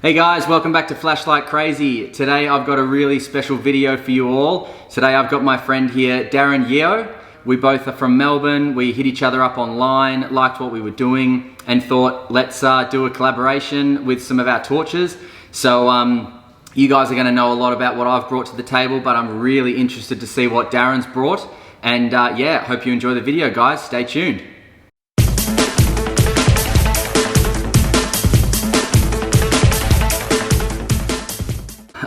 Hey guys, welcome back to Flashlight Crazy. Today I've got a really special video for you all. Today I've got my friend here, Darren Yeo. We both are from Melbourne. We hit each other up online, liked what we were doing, and thought, let's do a collaboration with some of our torches. So you guys are gonna know a lot about what I've brought to the table, but I'm really interested to see what Darren's brought. And yeah, hope you enjoy the video, guys. Stay tuned.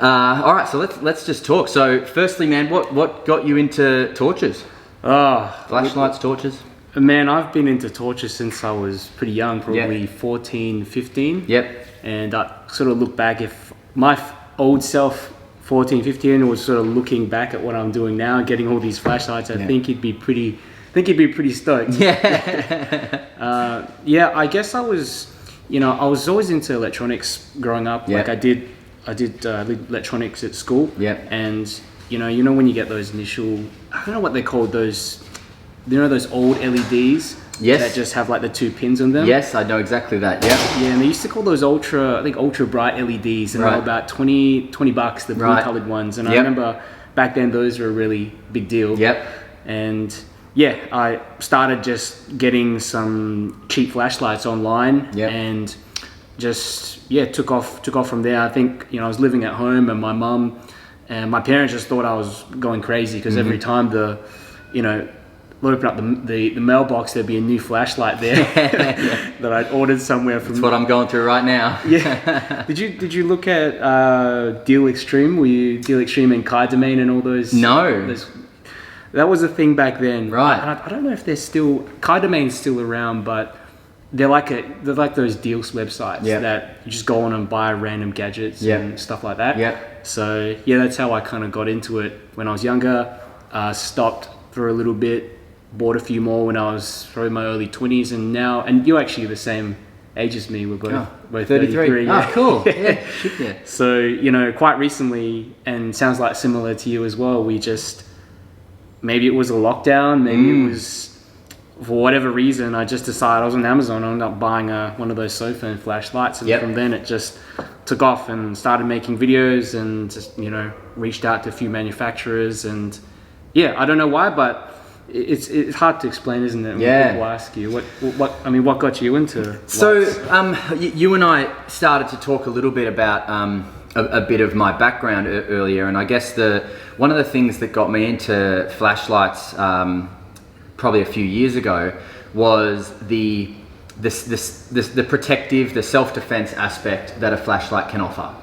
All right, so let's just talk. So, firstly, man, what got you into torches? Flashlights, torches. Man, I've been into torches since I was pretty young, probably 14, 15. Yep. And I sort of look back, if my old self, 14, 15, was sort of looking back at what I'm doing now, getting all these flashlights, I think he'd be pretty stoked. Yeah. Yeah, I guess I was always into electronics growing up. Yep. Like I did electronics at school. Yep. And you know when you get those initial, I don't know what they're called, those old LEDs. Yes. That just have like the two pins on them. Yes, I know exactly that. Yep. Yeah, and they used to call those ultra bright LEDs, and they were about $20, the blue colored ones. And I remember back then those were a really big deal. Yep. And yeah, I started just getting some cheap flashlights online. Yep. And just took off from there. I think I was living at home, and my mum and my parents just thought I was going crazy because every time open up the mailbox, there'd be a new flashlight there that I'd ordered somewhere from. That's what I'm going through right now. Yeah. Did you look at Deal Extreme? Were you Deal Extreme and Kai Domain and all those? No. That was a thing back then. Right. I don't know if they're still, Kai Domain's still around, but they're like those deals websites that you just go on and buy random gadgets and stuff like that. Yeah. So yeah, that's how I kind of got into it when I was younger. Stopped for a little bit, bought a few more when I was probably in my early 20s, and now, and you're actually the same age as me. We're both 33. Oh, cool. Yeah. Shit, yeah. So quite recently, and sounds like similar to you as well. We just, maybe it was a lockdown, maybe it was. For whatever reason, I just decided, I was on Amazon, I ended up buying one of those sofa flashlights, and from then it just took off and started making videos, and just reached out to a few manufacturers, and I don't know why, but it's hard to explain, isn't it? Yeah. People ask you what got you into lights? So you and I started to talk a little bit about a bit of my background earlier, and I guess one of the things that got me into flashlights probably a few years ago was the protective, the self-defense aspect that a flashlight can offer.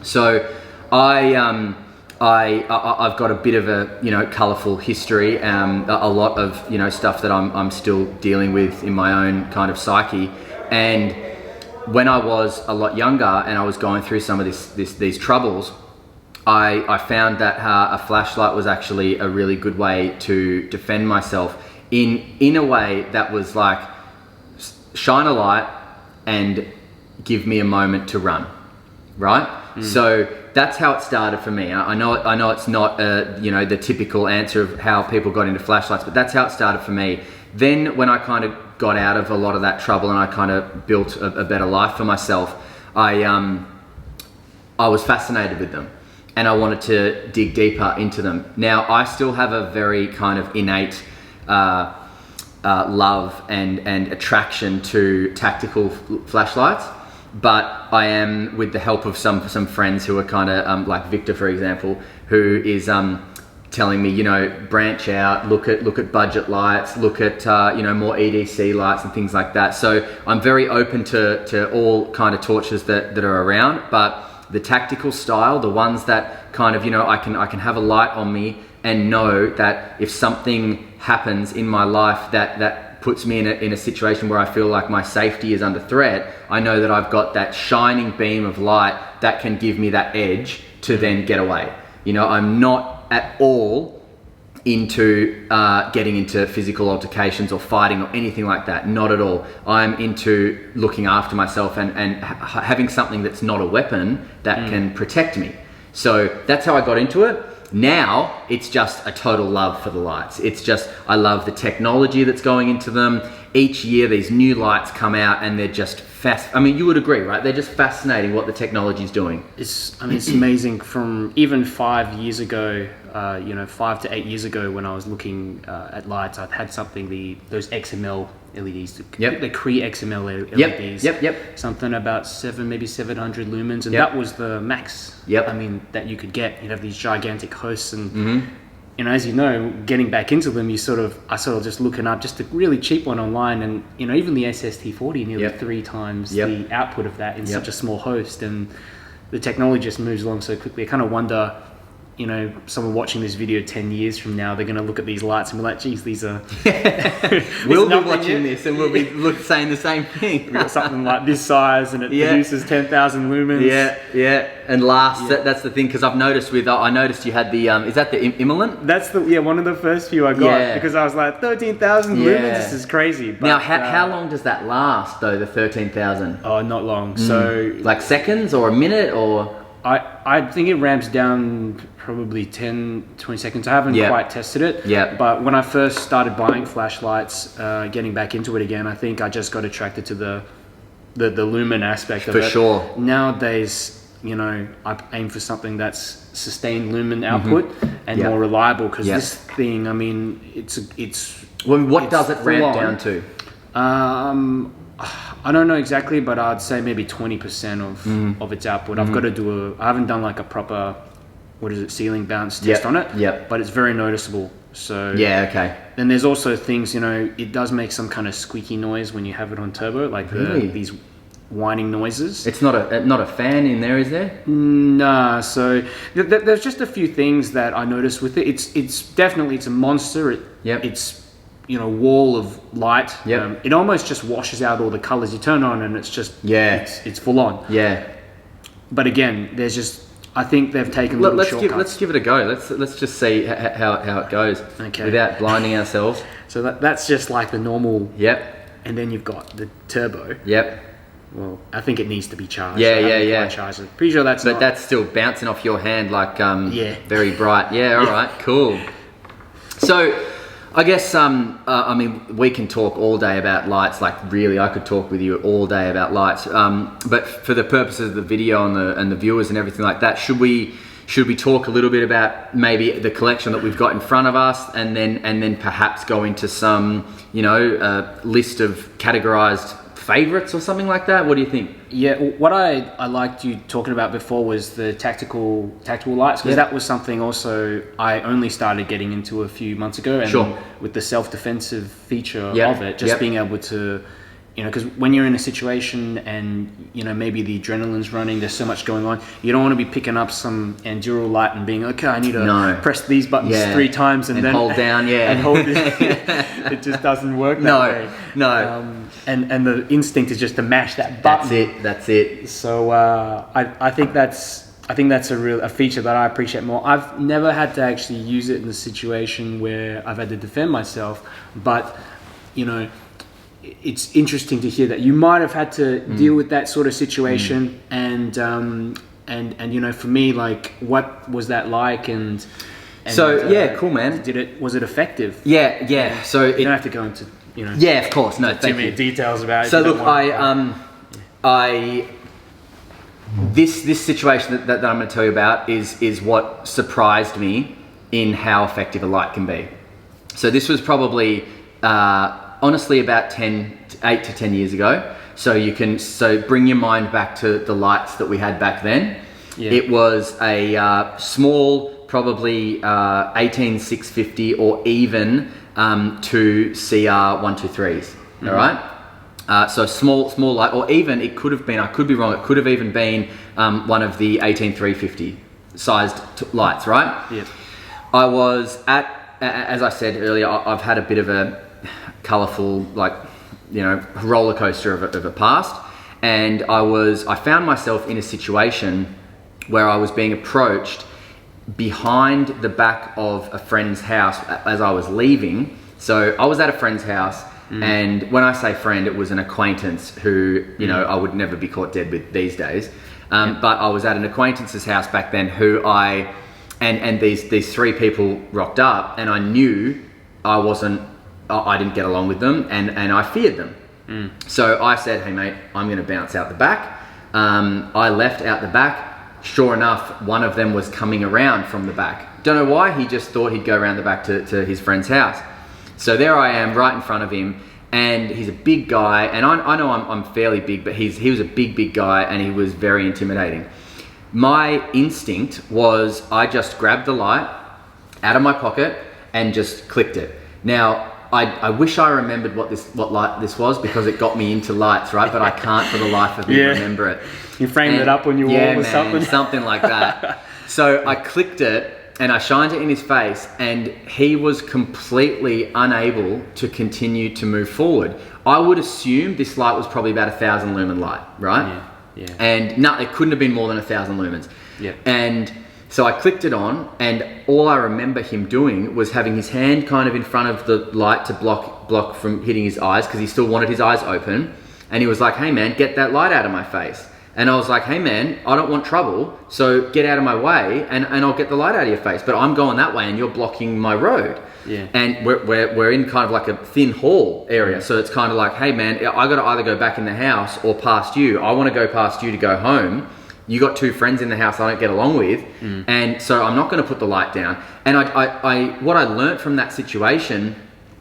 So I've got a bit of a colourful history, a lot of stuff that I'm still dealing with in my own kind of psyche. And when I was a lot younger and I was going through some of these troubles, I found that a flashlight was actually a really good way to defend myself in a way that was like shine a light and give me a moment to run, right? So that's how it started for me. I know it's not the typical answer of how people got into flashlights, but that's how it started for me. Then when I kind of got out of a lot of that trouble and I kind of built a better life for myself, I was fascinated with them, and I wanted to dig deeper into them. Now, I still have a very kind of innate love and attraction to tactical flashlights, but I am, with the help of some friends who are kind of like Victor, for example, who is telling me, branch out, look at budget lights, look at more EDC lights and things like that. So I'm very open to all kind of torches that are around, but the tactical style, the ones that kind of I can have a light on me and know that if something happens in my life that puts me in a situation where I feel like my safety is under threat, I know that I've got that shining beam of light that can give me that edge to then get away. I'm not at all into getting into physical altercations or fighting or anything like that. Not at all. I'm into looking after myself and having something that's not a weapon that can protect me. So that's how I got into it. Now it's just a total love for the lights. It's just, I love the technology that's going into them. Each year these new lights come out and they're just I mean, you would agree, right? They're just fascinating what the technology is doing. It's amazing. From even 5 years ago, 5 to 8 years ago, when I was looking at lights, I had those XML LEDs. Yep. The Cree XML LEDs. Yep. Something about 700 lumens, and Yep. that was the max. Yep. I mean, that you could get. You'd have these gigantic hosts, and as you know, getting back into them, I sort of just looking up just a really cheap one online, and even the SST40 nearly 3 times the output of that in such a small host, and the technology just moves along so quickly. I kind of wonder, someone watching this video 10 years from now, they're going to look at these lights and be like, geez, these are... We'll be watching this and we'll be saying the same thing. We've got something like this size and it produces 10,000 lumens. Yeah. And that's the thing, because I noticed you had the, is that the Immolent? That's one of the first few I got, because I was like, 13,000 lumens, this is crazy. But, now, how long does that last though, the 13,000? Oh, not long. So... Like seconds or a minute or... I think it ramps down probably 10, 20 seconds. I haven't quite tested it. Yeah. But when I first started buying flashlights, getting back into it again, I think I just got attracted to the lumen aspect of it. For sure. Nowadays, I aim for something that's sustained lumen output and more reliable, because this thing, I mean, it's well, what does it ramp down to? I don't know exactly, but I'd say maybe 20% of its output. I've got to I haven't done like a proper, ceiling bounce test on it. Yep. But it's very noticeable. So yeah, okay. Then there's also things, it does make some kind of squeaky noise when you have it on turbo, like these whining noises. It's not a fan in there, is there? Nah. So there's just a few things that I noticed with it. It's definitely a monster. It's wall of light. It almost just washes out all the colors. You turn on and it's just it's full on. But again, there's just, I think they've taken little shortcuts. Let's give it a go. Let's just see how it goes. Okay. Without blinding ourselves. So that's just like the normal. Yep. And then you've got the turbo. Yep. Well, I think it needs to be charged. Yeah. Charged it. Pretty sure that's. But that's still bouncing off your hand like very bright. Yeah. All right. Cool. So, I guess I mean, we can talk all day about lights. Like really, I could talk with you all day about lights. But for the purposes of the video and the viewers and everything like that, should we talk a little bit about maybe the collection that we've got in front of us, and then perhaps go into some list of categorized favorites or something like that? What do you think? Yeah, what I liked you talking about before was the tactical lights, because that was something also I only started getting into a few months ago, and with the self-defensive feature of it, just being able to, because when you're in a situation and maybe the adrenaline's running, there's so much going on, you don't want to be picking up some Enduro light and being okay, I need to press these buttons 3 times and then hold down and hold it. It just doesn't work that way. No. And the instinct is just to mash that button. That's it. So I think that's a feature that I appreciate more. I've never had to actually use it in a situation where I've had to defend myself, but it's interesting to hear that you might have had to deal with that sort of situation, and for me, like, what was that like? And so cool, man. Was it effective? Yeah. So you don't have to go into yeah, of course, no, thank you. Too many details about it. So look, this situation that I'm going to tell you about is what surprised me in how effective a light can be. So this was probably honestly about 8 to 10 years ago. So bring your mind back to the lights that we had back then. Yeah. It was a small, probably 18650 or even 2 CR123s. All right. So small light, or even it could have been, I could be wrong, it could have even been one of the 18350 sized lights, right? Yeah. I was as I said earlier, I've had a bit of a colourful, roller coaster of a past, and I found myself in a situation where I was being approached behind the back of a friend's house as I was leaving. So I was at a friend's house, and when I say friend, it was an acquaintance who, I would never be caught dead with these days. But I was at an acquaintance's house back then who I and these three people rocked up, and I knew I didn't get along with them, and I feared them. So I said, hey mate, I'm going to bounce out the back. I left out the back. Sure enough, one of them was coming around from the back. Don't know why, he just thought he'd go around the back to his friend's house. So there I am right in front of him, and he's a big guy, and I know I'm fairly big, but he was a big guy, and he was very intimidating. My instinct was I just grabbed the light out of my pocket and just clicked it. Now, I wish I remembered what light this was, because it got me into lights, right? But I can't for the life of me remember it. You framed it up on your wall or something? Something like that. So I clicked it and I shined it in his face, and he was completely unable to continue to move forward. I would assume this light was probably about 1,000 lumen light, right? Yeah. And no, it couldn't have been more than 1,000 lumens. Yeah. And so I clicked it on, and all I remember him doing was having his hand kind of in front of the light to block from hitting his eyes, because he still wanted his eyes open. And he was like, hey man, get that light out of my face. And I was like, hey man, I don't want trouble, so get out of my way, and I'll get the light out of your face. But I'm going that way and you're blocking my road. Yeah. And we're in kind of like a thin hall area. So it's kind of like, hey man, I got to either go back in the house or past you. I want to go past you to go home. You got two friends in the house I don't get along with, and so I'm not going to put the light down. And what I learned from that situation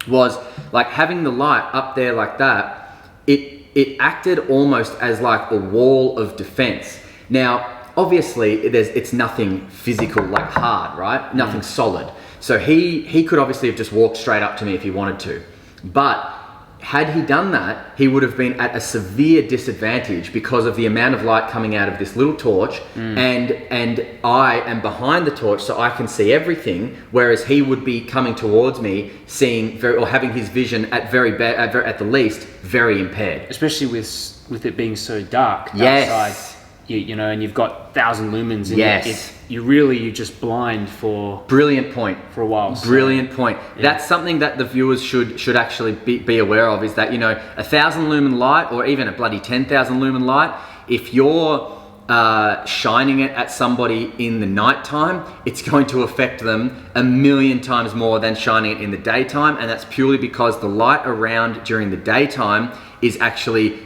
was, like, having the light up there like that, it acted almost as like a wall of defense. Now, obviously, it's nothing physical, like hard, right? Nothing solid. So he could obviously have just walked straight up to me if he wanted to, but had he done that, he would have been at a severe disadvantage because of the amount of light coming out of this little torch, and I am behind the torch, so I can see everything, whereas he would be coming towards me, seeing or having his vision at the least very impaired. Especially with it being so dark Yes. outside, you know, and you've got 1,000 lumens. And Yes. you're just blind for Brilliant point. a while. So, Brilliant point. yeah. That's something that the viewers should actually be aware of, is that, you know, 1,000 lumen light, or even a bloody 10,000 lumen light, if you're shining it at somebody in the nighttime, it's going to affect them 1,000,000 times more than shining it in the daytime. And that's purely because the light around during the daytime is actually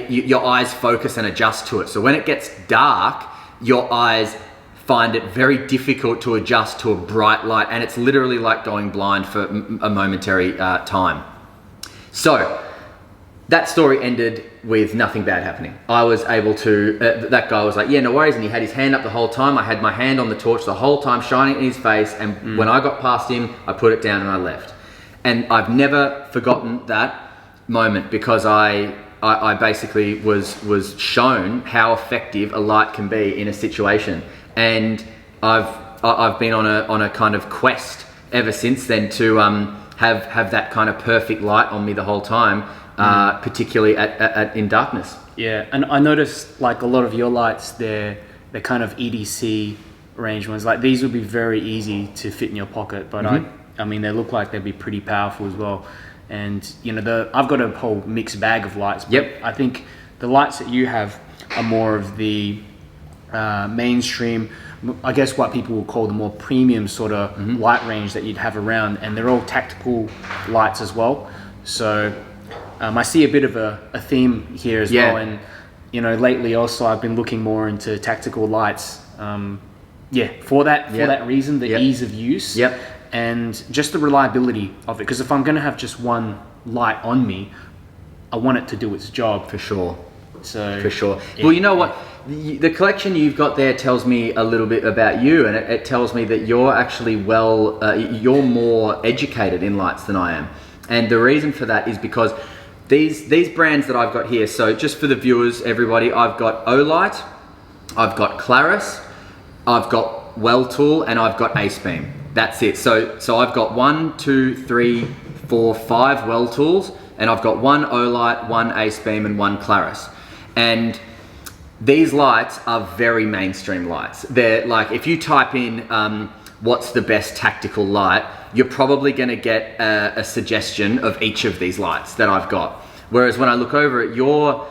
your eyes focus and adjust to it. So when it gets dark, your eyes find it very difficult to adjust to a bright light, and it's literally like going blind for a momentary time. So that story ended with nothing bad happening. I was able to, that guy was like, yeah, no worries, and he had his hand up the whole time. I had my hand on the torch the whole time, shining it in his face, and when I got past him, I put it down and I left. And I've never forgotten that moment, because I basically was shown how effective a light can be in a situation, and I've been on a kind of quest ever since then to have that kind of perfect light on me the whole time, particularly in darkness. Yeah, and I noticed, like, a lot of your lights, they're kind of EDC range ones. Like, these would be very easy to fit in your pocket, but I mean, they look like they'd be pretty powerful as well. And, you know, I've got a whole mixed bag of lights. But Yep. I think the lights that you have are more of the mainstream, I guess what people would call the more premium sort of light range that you'd have around. And they're all tactical lights as well. So I see a bit of a theme here as well. And, you know, lately also I've been looking more into tactical lights. For that reason, the ease of use. Yep. And just the reliability of it. Because if I'm going to have just one light on me, I want it to do its job. For sure. So For sure. Well, you know what? The collection you've got there tells me a little bit about you, and it tells me that you're actually you're more educated in lights than I am. And the reason for that is because these brands that I've got here, so just for the viewers, everybody, I've got Olight, I've got Claris, I've got Welltool, and I've got Acebeam. That's it. So I've got 1, 2, 3, 4, 5 Welltools, and I've got 1 Olight, 1 Acebeam, and 1 Claris. And these lights are very mainstream lights. They're like, if you type in what's the best tactical light, you're probably going to get a suggestion of each of these lights that I've got. Whereas when I look over at your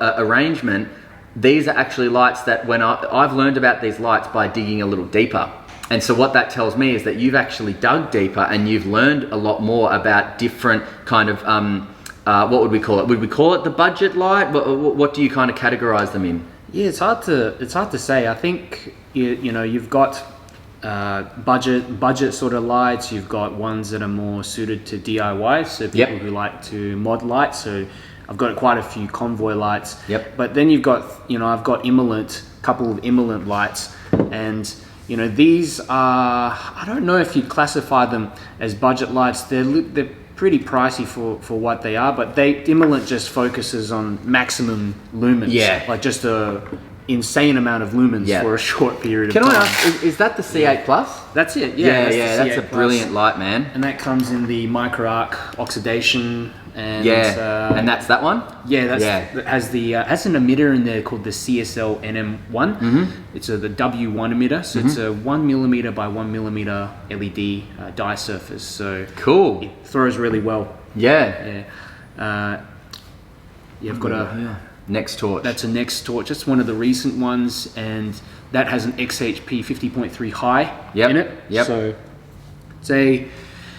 arrangement, these are actually lights that when I've learned about these lights by digging a little deeper. And so what that tells me is that you've actually dug deeper and you've learned a lot more about different kind of, what would we call it? Would we call it the budget light? What do you kind of categorize them in? Yeah, it's hard to say. I think you've got budget sort of lights. You've got ones that are more suited to DIY, so people who like to mod lights. So I've got quite a few convoy lights. Yep. But then you've got, I've got couple of Immolent lights, and these are, I don't know if you'd classify them as budget lights. They're pretty pricey for what they are, but Immolent just focuses on maximum lumens. Yeah. Like just a insane amount of lumens for a short period of time. Can I ask, is that the C8 Plus? That's it. Yeah, that's that's a brilliant light, man. And that comes in the micro arc oxidation. And, and that's that one. That has has an emitter in there called the CSL NM1. It's the W1 emitter, so it's a 1mm by 1mm LED dye surface. So cool. It throws really well. Yeah. I've got a Next Torch. That's a Next Torch. That's one of the recent ones, and that has an XHP 50.3 high in it. Yep. So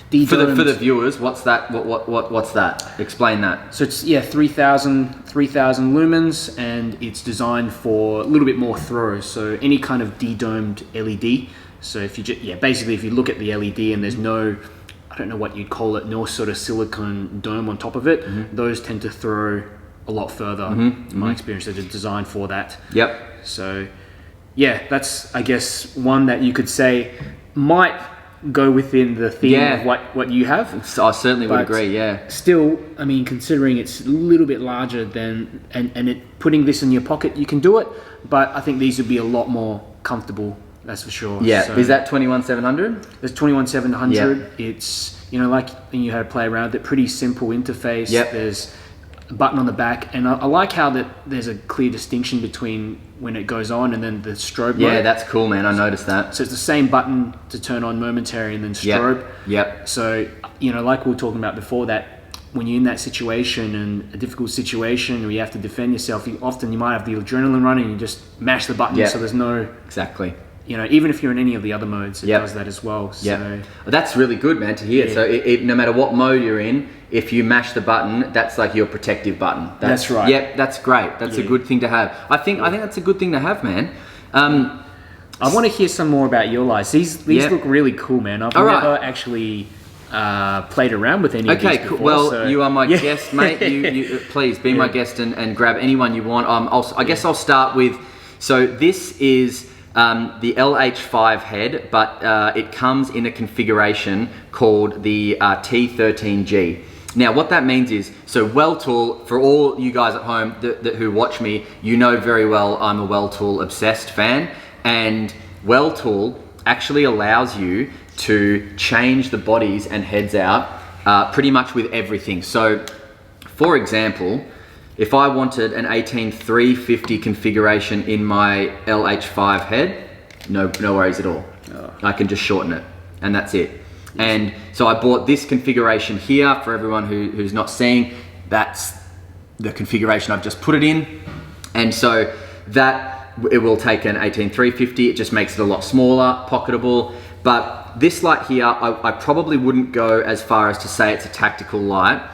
it's for the viewers, what's that? What's that? Explain that. So it's 3,000 lumens, and it's designed for a little bit more throw. So any kind of de-domed LED. So if you basically if you look at the LED and there's no, I don't know what you'd call it, no sort of silicone dome on top of it, those tend to throw a lot further. In my experience, they're designed for that. Yep. So that's, I guess, one that you could say might go within the theme of what you have. I certainly would agree. Yeah. Still, I mean, considering it's a little bit larger than and putting this in your pocket, you can do it. But I think these would be a lot more comfortable. That's for sure. Yeah. So, is that 21700? There's 21700. Yep. It's like you had to play around with it. Pretty simple interface. Yep. There's a button on the back, and I like how that there's a clear distinction between when it goes on and then the strobe mode. Yeah, that's cool, man. I noticed that. So it's the same button to turn on momentary and then strobe. Yep. So, like we were talking about before, that when you're in that situation and a difficult situation where you have to defend yourself, you might have the adrenaline running and you just mash the button so there's no... Exactly. Even if you're in any of the other modes, it does that as well. So that's really good, man, to hear. So no matter what mode you're in, if you mash the button, that's like your protective button. That's right. Yep, that's great. That's a good thing to have. I think that's a good thing to have, man. I want to hear some more about your lights. These look really cool, man. I've never actually played around with any of these before. Well, so. you are my guest, mate. You please be my guest and grab anyone you want. I guess I'll start with, so this is the LH5 head, but it comes in a configuration called the T13G. Now, what that means is, so Weltool, for all you guys at home who watch me, you know very well I'm a Weltool obsessed fan, and Weltool actually allows you to change the bodies and heads out pretty much with everything. So, for example, if I wanted an 18350 configuration in my LH5 head, no worries at all. I can just shorten it, and that's it. And so I bought this configuration here for everyone who's not seeing. That's the configuration I've just put it in. And so that, it will take an 18350, it just makes it a lot smaller, pocketable. But this light here, I probably wouldn't go as far as to say it's a tactical light.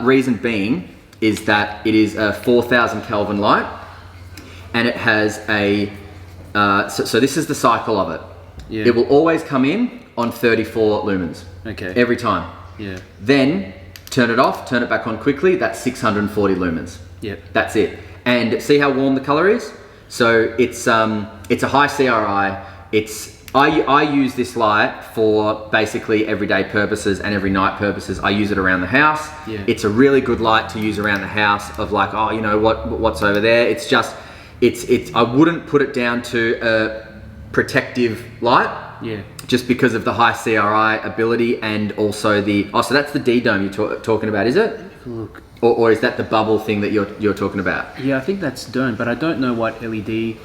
Reason being is that it is a 4000 Kelvin light, and it has a, so this is the cycle of it. Yeah. It will always come in on 34 lumens. Okay. Every time. Yeah. Then turn it off, turn it back on quickly, that's 640 lumens. Yep. That's it. And see how warm the color is? So it's a high CRI. I use this light for basically everyday purposes and every night purposes. I use it around the house. Yeah. It's a really good light to use around the house of like, oh, you know, what's over there? It's just, I wouldn't put it down to a protective light. Yeah. Just because of the high CRI ability and also so that's the D-dome you're talking about, is it? Look. Or is that the bubble thing that you're talking about? Yeah, I think that's dome, but I don't know what LED.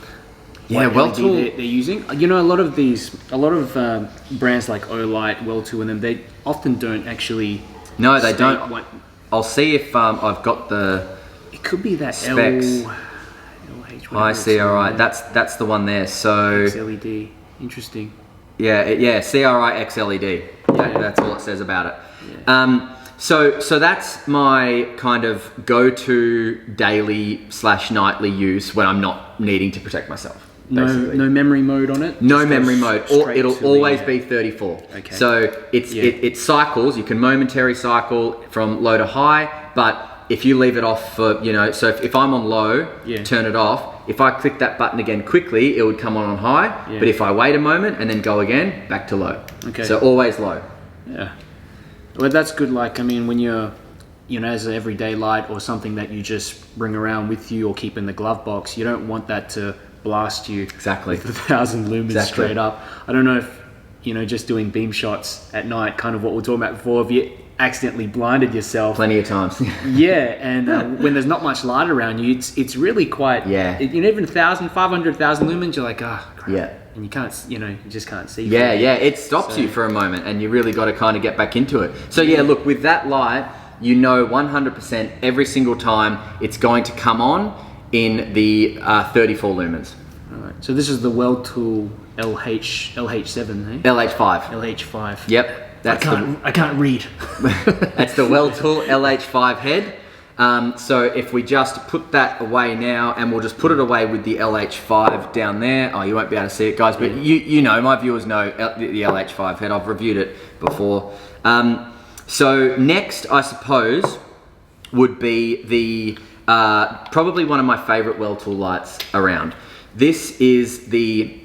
Yeah, Weltool, they're using. You know, a lot of brands like Olight, Weltool, and them, they often don't actually. No, they don't. I'll see if I've got the. It could be that specs. LH. High CRI. That's the one there. So. LED. Interesting. Yeah, CRIX LED. Yeah. That's all it says about it. Yeah. So that's my kind of go-to daily / nightly use when I'm not needing to protect myself. Basically. No memory mode on it? No memory mode. It'll always be 34. Okay. So it cycles. You can momentary cycle from low to high, but if you leave it off for, so if I'm on low, turn it off. If I click that button again quickly, it would come on high. Yeah. But if I wait a moment and then go again, back to low. Okay. So always low. Yeah. Well, that's good. Like, I mean, when you're, as an everyday light or something that you just bring around with you or keep in the glove box, you don't want that to blast you exactly with 1,000 lumens straight up. I don't know if, just doing beam shots at night, kind of what we're talking about before, if you accidentally blinded yourself. Plenty of times. Yeah, and when there's not much light around you, it's really quite, even 1,000, 500,000 lumens, you're like, crap. Yeah. And you can't, you just can't see. Yeah, it stops you for a moment and you really got to kind of get back into it. So look, with that light, 100% every single time it's going to come on in the 34 lumens. All right. So this is the Well-Tool LH7, eh? LH5. LH5. Yep. I can't read. That's the Well-Tool LH5 head. So if we just put that away now, and we'll just put it away with the LH5 down there. Oh, you won't be able to see it, guys, but my viewers know the LH5 head. I've reviewed it before. So next, I suppose, would be the probably one of my favorite Well-Tool lights around. This is the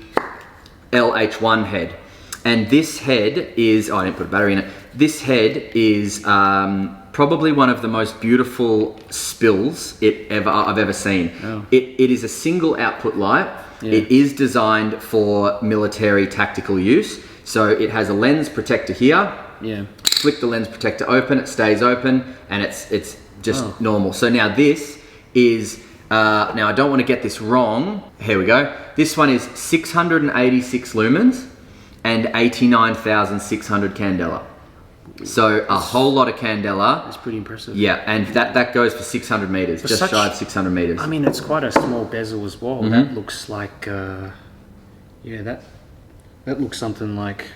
LH1 head. And this head is, I didn't put a battery in it. This head is probably one of the most beautiful spills I've ever seen. Oh. It is a single output light. Yeah. It is designed for military tactical use. So it has a lens protector here. Yeah. Flick the lens protector open, it stays open, and it's just normal. So now this is, now I don't want to get this wrong. Here we go. This one is 686 lumens. And 89,600 candela. So a whole lot of candela. That's pretty impressive. Yeah, and that goes for 600 meters, just shy of 600 meters. I mean, it's quite a small bezel as well. Mm-hmm. That looks like, that looks something like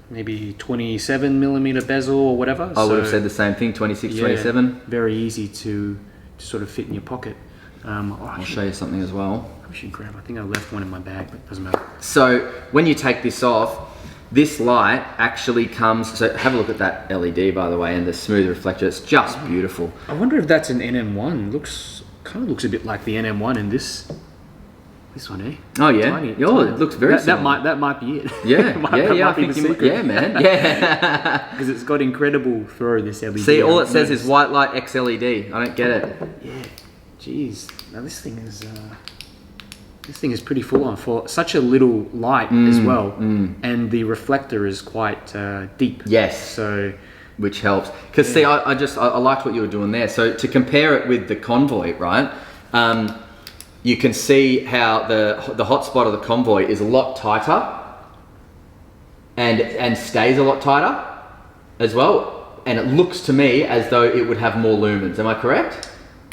maybe 27 millimeter bezel or whatever. I would have said the same thing, 26, 27. Very easy to sort of fit in your pocket. I'll show you something as well. I should grab. I think I left one in my bag, but it doesn't matter. So when you take this off, this light actually comes. So have a look at that LED, by the way, and the smooth reflector. It's just beautiful. I wonder if that's an NM1. Kind of looks a bit like the NM1 in this one, eh? Oh yeah. Tiny. It looks very similar. That might be it. Yeah, I think yeah, man. Yeah. Because it's got incredible throw. This LED. See, all it says is white light XLED. I don't get it. Yeah. Jeez. Now this thing is pretty full on for such a little light as well, and the reflector is quite deep. Yes. So, which helps. Because see, I liked what you were doing there. So to compare it with the Convoy, right? You can see how the hotspot of the Convoy is a lot tighter, and stays a lot tighter as well. And it looks to me as though it would have more lumens. Am I correct?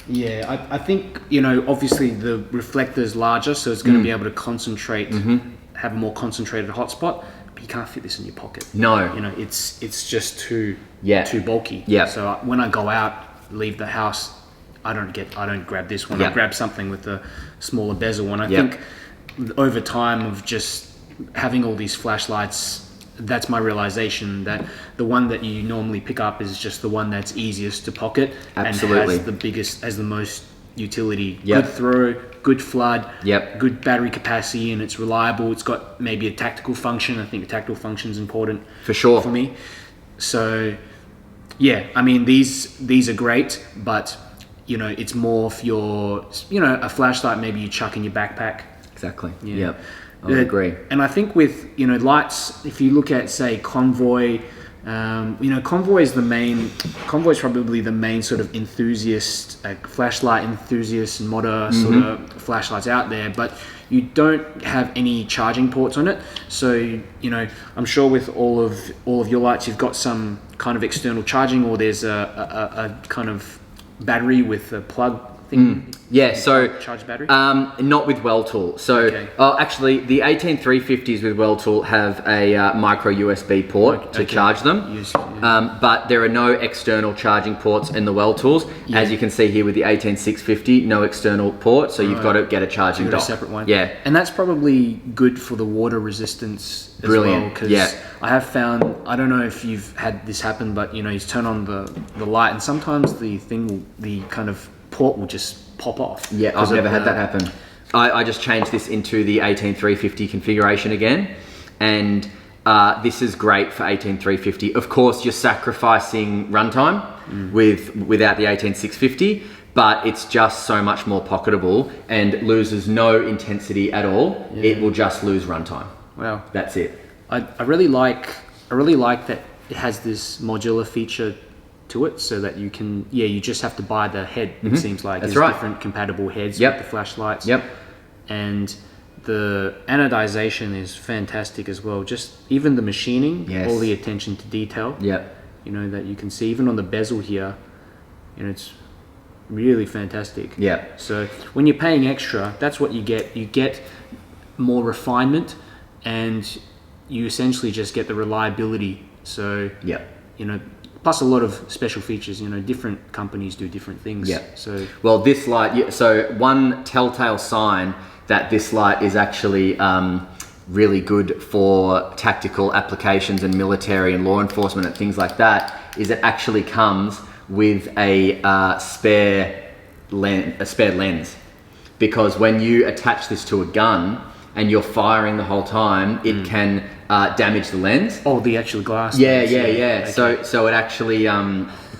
Yeah, I think, obviously the reflector is larger, so it's going to be able to concentrate, have a more concentrated hotspot, but you can't fit this in your pocket. No. It's just too bulky. Yeah. So when I go out, leave the house, I don't grab this one. I grab something with a smaller bezel one. I think over time of just having all these flashlights, that's my realization that the one that you normally pick up is just the one that's easiest to pocket. Absolutely. And has the most utility. Good throw, good flood, good battery capacity, and it's reliable. It's got maybe a tactical function. I think a tactical function is important for sure for me. So yeah, I mean these are great, but it's more for your a flashlight maybe you chuck in your backpack. Exactly. Yeah. I would agree. And I think with lights, if you look at say Convoy, Convoy is probably the main sort of enthusiast, flashlight enthusiast and modder sort of flashlights out there, but you don't have any charging ports on it. So I'm sure with all of your lights, you've got some kind of external charging, or there's a kind of battery with a plug thing. Yeah, so Charge battery. not with well tool. So Okay. actually, the 18350s with well tool have a micro USB port to charge them. But there are no external charging ports in the well tools. Yeah. As you can see here with the 18650, no external port, so you've got to get a charging dock. A separate one. Yeah. And that's probably good for the water resistance as Brilliant. well. Because Yeah. I have found, I don't know if you've had this happen, but you turn on the light and sometimes the kind of port will just pop off. Yeah, I've never had that happen. I just changed this into the 18350 configuration again, and this is great for 18350. Of course, you're sacrificing runtime without the 18650, but it's just so much more pocketable and loses no intensity at all. Yeah. It will just lose runtime. Wow. That's it. I really like that it has this modular feature to it, so that you can you just have to buy the head. It seems like That's there's right. different compatible heads Yep. with the flashlights. Yep. And the anodization is fantastic as well. Just even the machining, Yes. all the attention to detail. Yep. That you can see even on the bezel here. It's really fantastic. Yeah. So when you're paying extra, that's what you get. You get more refinement, and you essentially just get the reliability. So Yep. plus a lot of special features. Different companies do different things. Yeah. So Well, this light, so one telltale sign that this light is actually really good for tactical applications and military and law enforcement and things like that is it actually comes with a spare lens. Because when you attach this to a gun and you're firing the whole time, it can damage the lens. oh, the actual glass. Yeah. lens, Okay. So it actually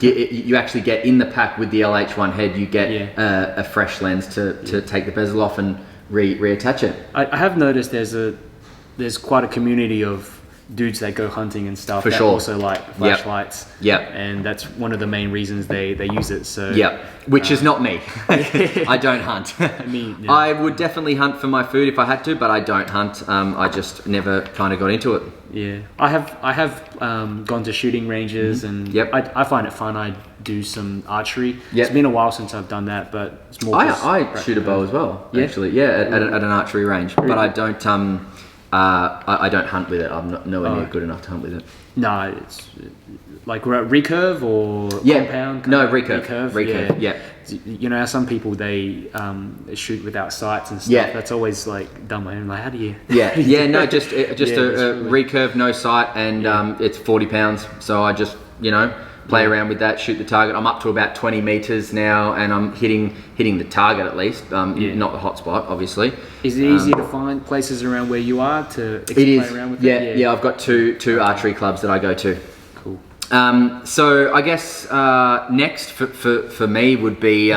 you actually get in the pack with the LH1 head. You get a fresh lens to take the bezel off and reattach it. I have noticed there's quite a community of dudes that go hunting and stuff For that sure. also like flashlights. Yep. And that's one of the main reasons they use it. So Yep, which is not me. I don't hunt. mean, I would definitely hunt for my food if I had to, but I don't hunt. I just never kind of got into it. yeah, I have gone to shooting ranges and Yep. I find it fun. I do some archery. Yep. It's been a while since I've done that, but it's more. I shoot a bow as well, Yeah? actually. Yeah, at an archery range, but I don't. I don't hunt with it. I'm nowhere near good enough to hunt with it. No, it's like recurve or compound. No, recurve. Yeah. How some people they shoot without sights and stuff. Yeah. That's always like done. I'm like, how do you? Yeah. No, just a really- recurve, no sight, and it's 40 pounds. So I just play around with that, shoot the target. I'm up to about 20 meters now, and I'm hitting the target at least. Not the hot spot, obviously. Is it easy to find places around where you are to play around with it? Yeah. I've got two archery clubs that I go to. Cool. So I guess next for me would be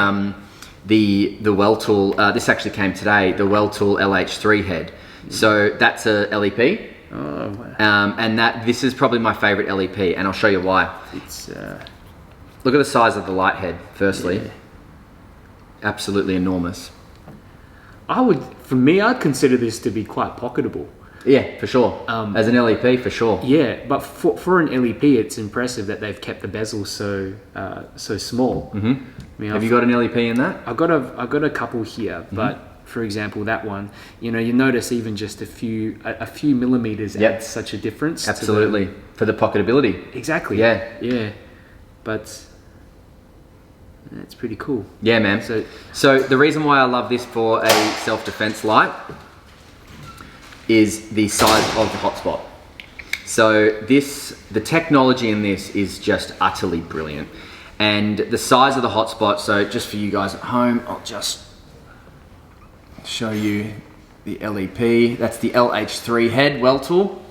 the Well Tool. This actually came today. The Well Tool LH3 head. So that's a LEP. Oh, wow. And this is probably my favorite LEP, and I'll show you why. It's Look at the size of the light head. Firstly, Yeah. absolutely enormous. I'd consider this to be quite pocketable. Yeah, for sure. As an LEP, for sure. Yeah, but for an LEP, it's impressive that they've kept the bezel so small. Mm-hmm. I mean, Have you got an LEP in that? I've got a couple here, but for example, that one, you notice even just a few millimeters adds such a difference. Absolutely, for the pocketability. Exactly. Yeah. But it's pretty cool. Yeah, man. So the reason why I love this for a self-defense light is the size of the hotspot. So the technology in this is just utterly brilliant. And the size of the hotspot, so just for you guys at home, I'll just show you the LEP. That's the LH3 head well tool.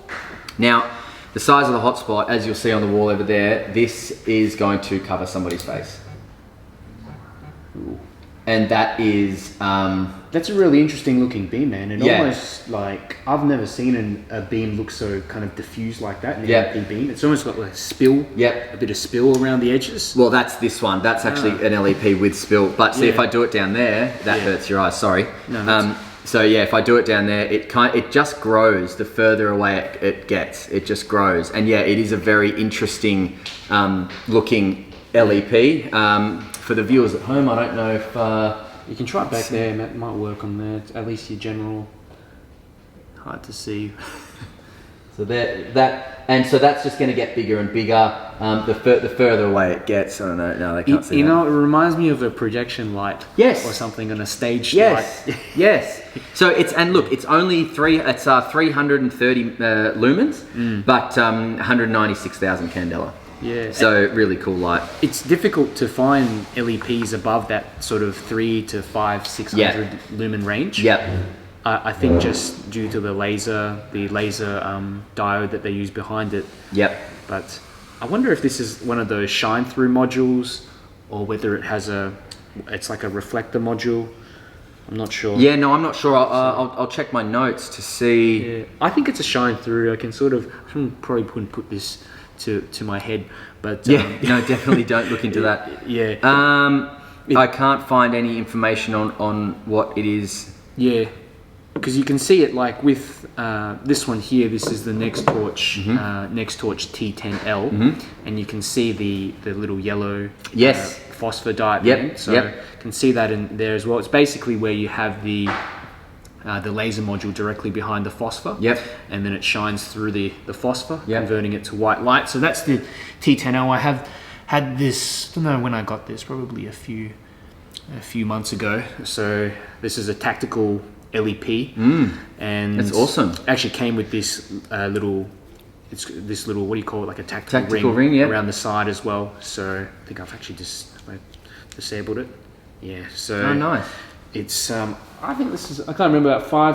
Now, the size of the hotspot, as you'll see on the wall over there, this is going to cover somebody's face. And that is... That's a really interesting looking beam, man. It Yeah. almost like, I've never seen a beam look so kind of diffused like that, an Yeah. LEP beam. It's almost got like a spill, Yep. a bit of spill around the edges. Well, that's this one. That's actually an LEP with spill. But see, if Yeah. I do it down there, that hurts your eyes. Sorry. No, that's- So yeah, if I do it down there, it just grows. The further away it gets, it just grows. And yeah, it is a very interesting looking LEP. for the viewers at home, I don't know if You can try it back there. It might work on there. At least your general. Hard to see. So so that's just going to get bigger and bigger. The further away it gets, I don't know. No, they can't see. You know, it reminds me of a projection light. Yes. Or something on a stage Yes. light. Yes. So it's only 330 lumens, but 196,000 candela. Yeah. So really cool light. It's difficult to find LEPs above that sort of 3 to 5, 600 lumen range. Yep. I think just due to the laser diode that they use behind it. Yep. But I wonder if this is one of those shine through modules, or whether it's like a reflector module. I'm not sure. Yeah, no, I'm not sure. I'll check my notes to see. Yeah, I think it's a shine through. I probably couldn't put this to my head, but No, definitely don't look into that. Yeah. I can't find any information on what it is. Yeah. Because you can see it like with this one here. This is the Next Torch T10L, and you can see the little yellow phosphor diote. Yep. So you can see that in there as well. It's basically where you have the laser module directly behind the phosphor. Yep. And then it shines through the phosphor, converting it to white light. So that's the T10L. I have had this. I don't know when I got this. Probably a few months ago. So this is a tactical LEP, and that's awesome. Actually came with this little what do you call it, like a tactical ring around the side as well. So I think I've actually just disabled it. Yeah. So nice. It's I think this is, I can't remember, about 5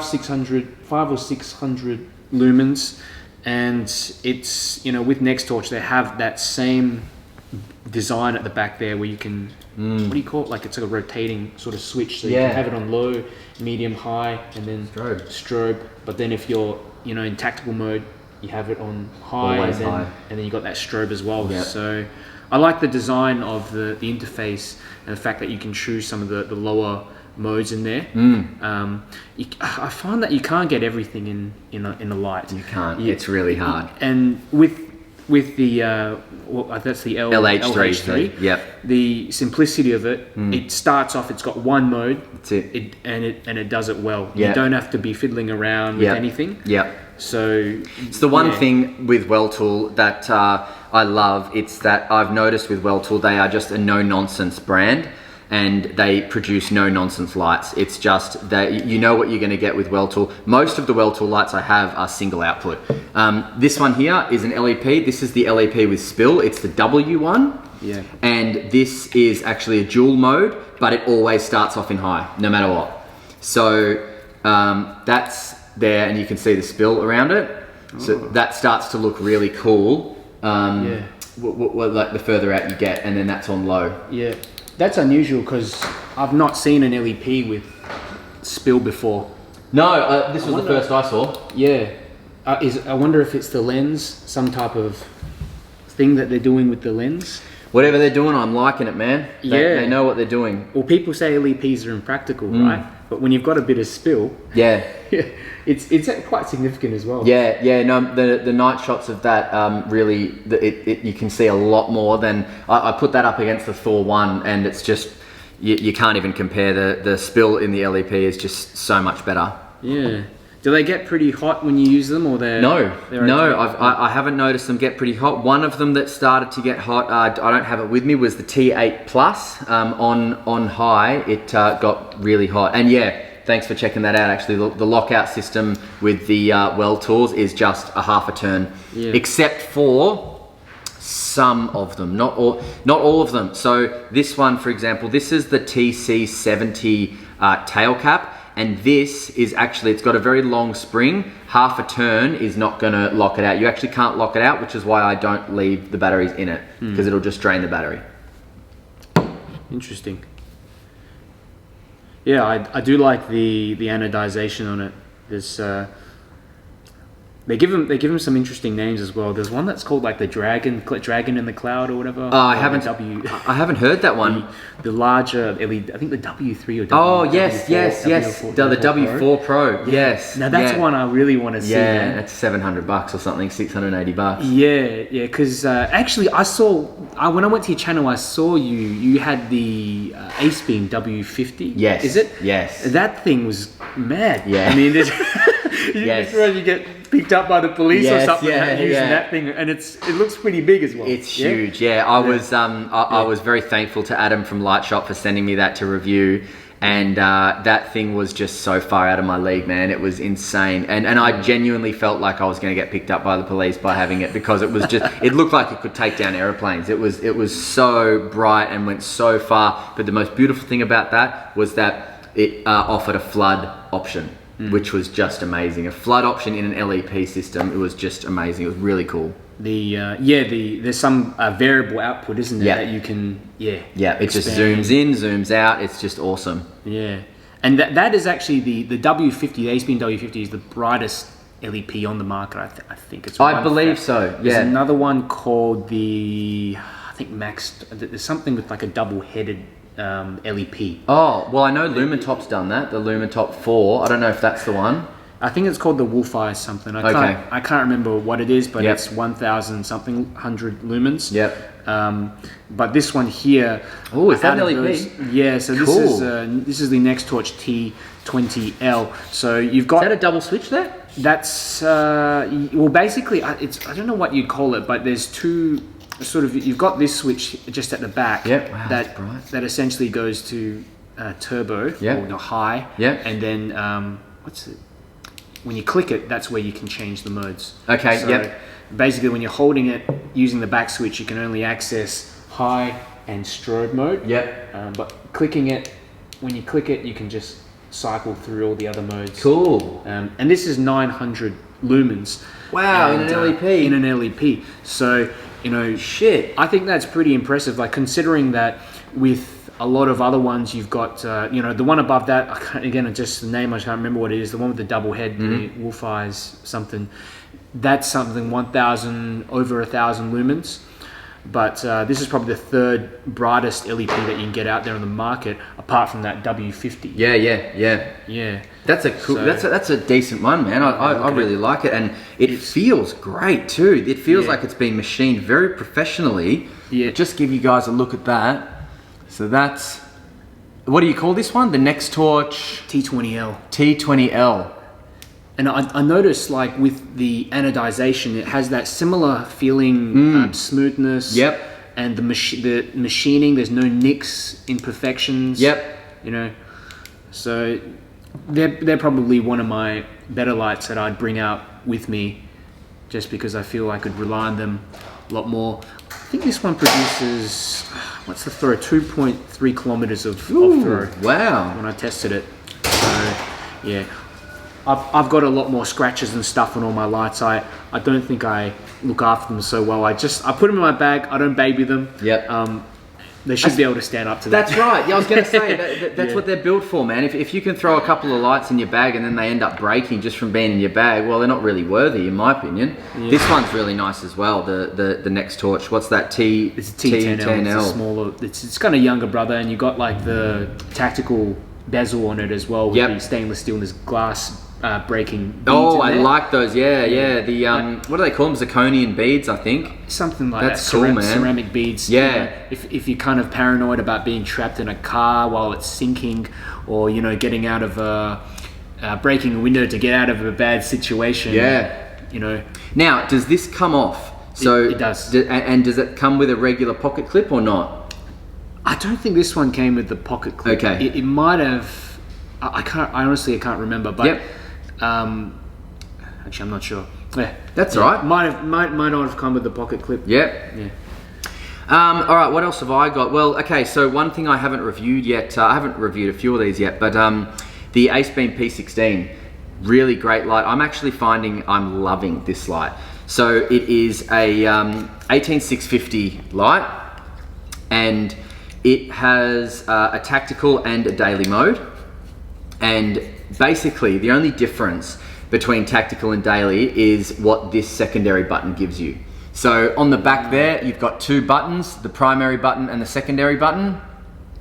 or 600 lumens, and it's, with Next Torch they have that same design at the back there where you can what do you call it, like it's like a rotating sort of switch, so you can have it on low, medium, high, and then strobe. But then if you're in tactical mode, you have it on high, always and then, high, and then you got that strobe as well. Yep. So I like the design of the interface, and the fact that you can choose some of the lower modes in there. I find that you can't get everything in a light. You can't. It's really hard. And with the that's the LH3. Yep. The simplicity of it. It starts off. It's got one mode. That's it. And it does it well. Yep. You don't have to be fiddling around with anything. Yep. So it's the one thing with Welltool that I love. It's that I've noticed with Welltool, they are just a no-nonsense brand, and they produce no-nonsense lights. It's just that you know what you're going to get with Welltool. Most of the Welltool lights I have are single output. This one here is an LEP. This is the LEP with spill. It's the W one. Yeah. And this is actually a dual mode, but it always starts off in high, no matter what. So that's there, and you can see the spill around it. So that starts to look really cool. Like the further out you get, and then that's on low. Yeah. That's unusual, because I've not seen an LEP with spill before. No, this was the first I saw. Yeah. I wonder if it's the lens, some type of thing that they're doing with the lens. Whatever they're doing, I'm liking it, man. They know what they're doing. Well, people say LEPs are impractical, right? But when you've got a bit of spill, it's quite significant as well. No, the night shots of that really, you can see a lot more than I put that up against the Thor 1, and it's just you can't even compare. The spill in the LEP is just so much better. Yeah. Do they get pretty hot when you use them, or they're no? Okay? I haven't noticed them get pretty hot. One of them that started to get hot, I don't have it with me, was the T8 Plus. On high, it got really hot. And thanks for checking that out. Actually, the lockout system with the Welltools is just a half a turn, except for some of them, not all of them. So this one, for example, this is the TC70 tail cap. And this is actually, it's got a very long spring. Half a turn is not going to lock it out. You actually can't lock it out, which is why I don't leave the batteries in it, because it'll just drain the battery. Interesting. Yeah, I do like the anodization on it. There's They give them some interesting names as well. There's one that's called like the Dragon in the Cloud or whatever. I haven't heard that one. The larger LED, I think the W3 or W. Oh yes. The W4 Pro. Yes. Now that's one I really want to see. Yeah, Man. that's $700 or something, $680. Yeah. Because actually, when I went to your channel, I saw you had the Acebeam W50. Yes. Is it? Yes. That thing was mad. Yeah. I mean, Yes. you get picked up by the police or something using that thing, and it looks pretty big as well. It's huge. Yeah, I was very thankful to Adam from Lightshot for sending me that to review. And that thing was just so far out of my league, man. It was insane. And I genuinely felt like I was going to get picked up by the police by having it, because it was just, it looked like it could take down airplanes. It was so bright and went so far. But the most beautiful thing about that was that it offered a flood option, which was just amazing. A flood option in an LEP system. It was just amazing. It was really cool. There's some variable output, isn't there, that you can it just zooms in, zooms out. It's just awesome. Yeah, and that is actually the W50, the Acebeam W50 is the brightest LEP on the market. I think it's. I believe so. Yeah. There's another one called I think Max. There's something with like a double-headed LEP. Oh well, I know Lumentop's done that. The Lumentop 4. I don't know if that's the one. I think it's called the Wolfeye something. I can't remember what it is, but it's 1,000 something 100 lumens. Yep. But this one here. Oh, is that an LED? Yeah. So cool. This is the Nextorch T20L. So you've got. Is that a double switch there? That's well, basically, I don't know what you'd call it, but there's two sort of. You've got this switch just at the back. Yep. Wow, that's bright. That essentially goes to turbo or the high. Yep. And then what's it? When you click it, that's where you can change the modes. Okay, so basically, when you're holding it using the back switch, you can only access high and strobe mode. Yep. But when you click it, you can just cycle through all the other modes. Cool. And this is 900 lumens. Wow, in an LEP. In an LEP. So, shit. I think that's pretty impressive. Like, considering that with a lot of other ones, you've got, the one above that, just the name, I can't remember what it is, the one with the double head, the Wolfeye's something. That's something over 1,000 lumens. But this is probably the third brightest LEP that you can get out there on the market, apart from that W50. Yeah. That's a cool. That's a decent one, man. I really like it, and it feels great too. It feels like it's been machined very professionally. Yeah. Just give you guys a look at that. So that's, what do you call this one? The Nextorch T20L. T20L. And I noticed, like, with the anodization, it has that similar feeling, smoothness. Yep. And the machining, there's no nicks, imperfections. Yep. So they're probably one of my better lights that I'd bring out with me, just because I feel I could rely on them a lot more. I think this one produces, what's the throw? 2.3 kilometers of throw. Wow. When I tested it. So, yeah. I've got a lot more scratches and stuff on all my lights. I don't think I look after them so well. I put them in my bag. I don't baby them. Yep. They should be able to stand up to that. That's right. Yeah, I was going to say, that's what they're built for, man. If you can throw a couple of lights in your bag and then they end up breaking just from being in your bag, well, they're not really worthy, in my opinion. Yeah. This one's really nice as well, the Nextorch. What's that? It's a T10L. It's a smaller, it's kind of younger brother, and you got like the tactical bezel on it as well, with the stainless steel and this glass breaking beads. Oh, I like those. Yeah. The what do they call them? Zirconian beads, I think. Something like that's that. Cool, man. Ceramic beads. Yeah. If you're kind of paranoid about being trapped in a car while it's sinking, or getting out of breaking a window to get out of a bad situation. Yeah. Now, does this come off? So it does. And does it come with a regular pocket clip or not? I don't think this one came with the pocket clip. Okay. It might have. I honestly can't remember. But actually, I'm not sure. Yeah, that's all right. Might not have come with the pocket clip. Yep. Yeah. All right. What else have I got? Well, okay. So one thing I haven't reviewed yet. I haven't reviewed a few of these yet, but the Acebeam P16, really great light. I'm actually finding I'm loving this light. So it is a 18650 light, and it has a tactical and a daily mode, and basically the only difference between tactical and daily is what this secondary button gives you. So on the back there, you've got two buttons, the primary button and the secondary button.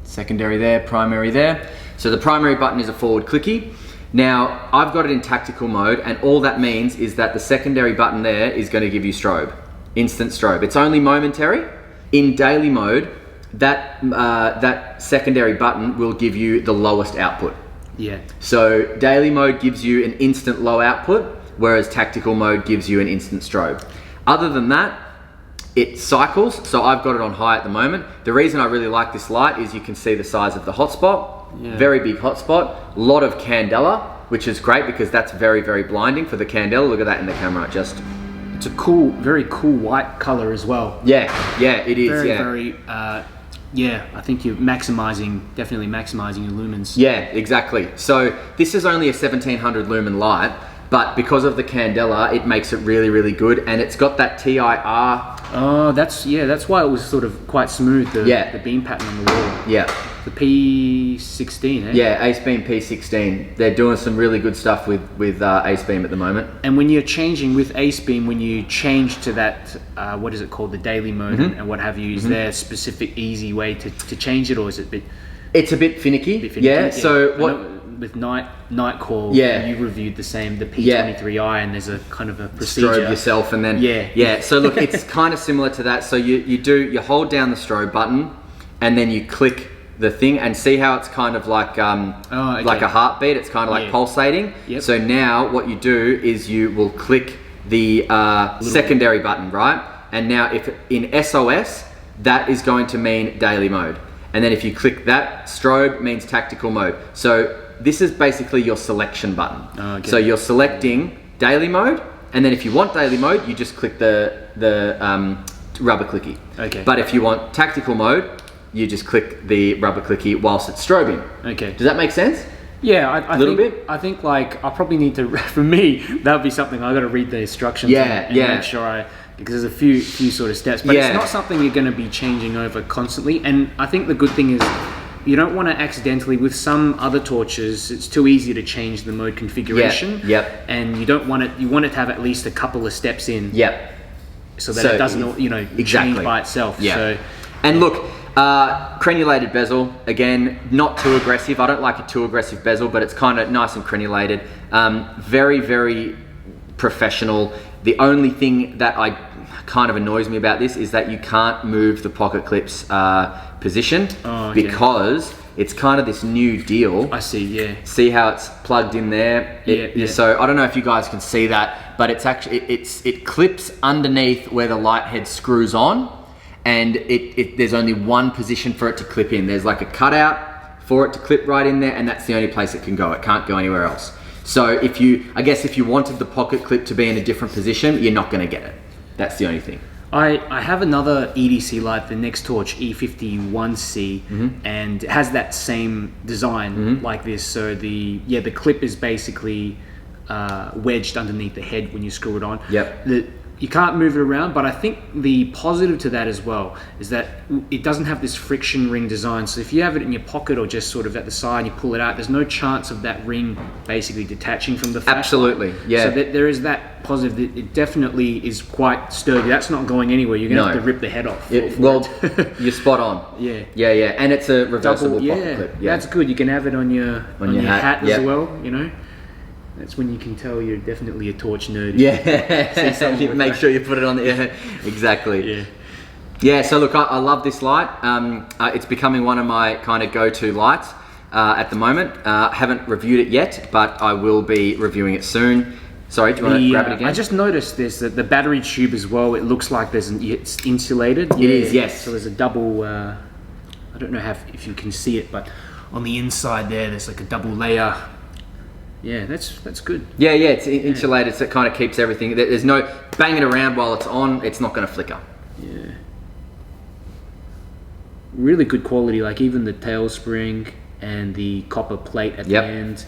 Secondary there, primary there. So the primary button is a forward clicky. Now, I've got it in tactical mode, and all that means is that the secondary button there is going to give you strobe, instant strobe. It's only momentary. In daily mode, that secondary button will give you the lowest output. Yeah. So daily mode gives you an instant low output, whereas tactical mode gives you an instant strobe. Other than that, it cycles, so I've got it on high at the moment. The reason I really like this light is you can see the size of the hotspot. Yeah. Very big hotspot, a lot of candela, which is great because that's very, very blinding for the candela. Look at that in the camera, It's a cool, very cool white color as well. Yeah, it is, Very, I think you're definitely maximizing your lumens. Yeah, exactly. So this is only a 1700 lumen light, but because of the candela, it makes it really, really good, and it's got that TIR. Oh, that's why it was sort of quite smooth, the beam pattern on the wall. Yeah. The P16, eh? Yeah, Ace Beam P16. They're doing some really good stuff with Ace Beam at the moment. And when you're changing with Ace Beam, when you change to that, what is it called, the daily mode and what have you, is there a specific easy way to change it, or is it a bit... It's a bit finicky. Yeah, so what... With Nightcall, you reviewed the P23i, and there's a kind of a procedure. Strobe yourself, and then... Yeah, so look, it's kind of similar to that. So you hold down the strobe button, and then you click the thing, and see how it's kind of like like a heartbeat. It's kind of like pulsating. Yep. So now what you do is you will click the secondary button, right? And now if in SOS, that is going to mean daily mode. And then if you click that, strobe means tactical mode. So this is basically your selection button. So you're selecting daily mode, and then if you want daily mode, you just click the rubber clicky. Okay. But if you want tactical mode, you just click the rubber clicky whilst it's strobing. Okay. Does that make sense? Yeah, I think like I probably need to. For me, that would be something I got to read the instructions. And make sure because there's a few sort of steps, but it's not something you're going to be changing over constantly. And I think the good thing is you don't want to accidentally, with some other torches, it's too easy to change the mode configuration. Yep. And you don't want it. You want it to have at least a couple of steps in. Yep. So that it doesn't, change by itself. Yeah. So, and look. Crenulated bezel, again, not too aggressive. I don't like a too aggressive bezel, but it's kind of nice and crenulated. Very, very professional. The only thing that kind of annoys me about this is that you can't move the pocket clip's position because it's kind of this new deal. I see, yeah. See how it's plugged in there? So I don't know if you guys can see that, but it's actually it clips underneath where the light head screws on. And there's only one position for it to clip in. There's like a cutout for it to clip right in there, and that's the only place it can go. It can't go anywhere else. So if you wanted the pocket clip to be in a different position, you're not going to get it. That's the only thing. I have another EDC light, the Next Torch E51C, and it has that same design like this. So the clip is basically wedged underneath the head when you screw it on. Yep. You can't move it around, but I think the positive to that as well is that it doesn't have this friction ring design. So if you have it in your pocket or just sort of at the side and you pull it out, there's no chance of that ring basically detaching from the flashlight. Absolutely, yeah. So there is that positive. It definitely is quite sturdy. That's not going anywhere. You're going to have to rip the head off. You're spot on. Yeah. And it's a reversible pocket clip. Yeah, that's good. You can have it on your hat as well, That's when you can tell you're definitely a torch nerd. Yeah, make sure you put it on there. Exactly. Yeah, so look, I love this light. It's becoming one of my kind of go-to lights at the moment. Haven't reviewed it yet, but I will be reviewing it soon. Sorry, do you want to grab it again? I just noticed this, that the battery tube as well, it looks like it's insulated. It is, yes. So there's a double, I don't know if you can see it, but on the inside there's like a double layer. Yeah, that's good. Yeah, it's insulated, so it kind of keeps everything. There's no banging around while it's on. It's not going to flicker. Yeah. Really good quality, like even the tail spring and the copper plate at the end,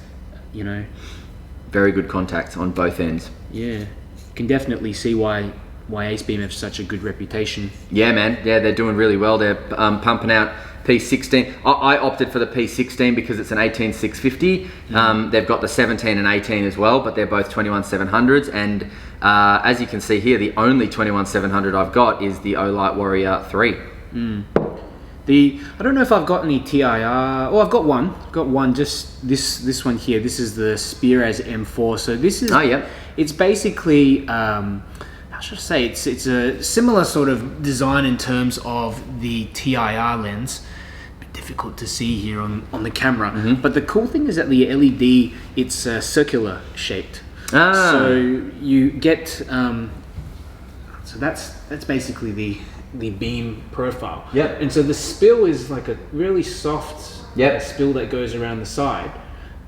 Very good contact on both ends. Yeah. You can definitely see why Ace Beam have such a good reputation. Yeah, man. Yeah, they're doing really well. They're pumping out P16. I opted for the P16 because it's an 18650. They've got the 17 and 18 as well, but they're both 21700s. And as you can see here, the only 21700 I've got is the Olight Warrior 3. I don't know if I've got any TIR. Oh, I've got one. Just this one here. This is the Spearez M4. So this is. Oh, yeah. It's basically. How should I say? It's a similar sort of design in terms of the TIR lens. Bit difficult to see here on the camera. But the cool thing is that the LED, it's circular shaped. So you get. So that's basically the beam profile. Yep. And so the spill is like a really soft spill that goes around the side.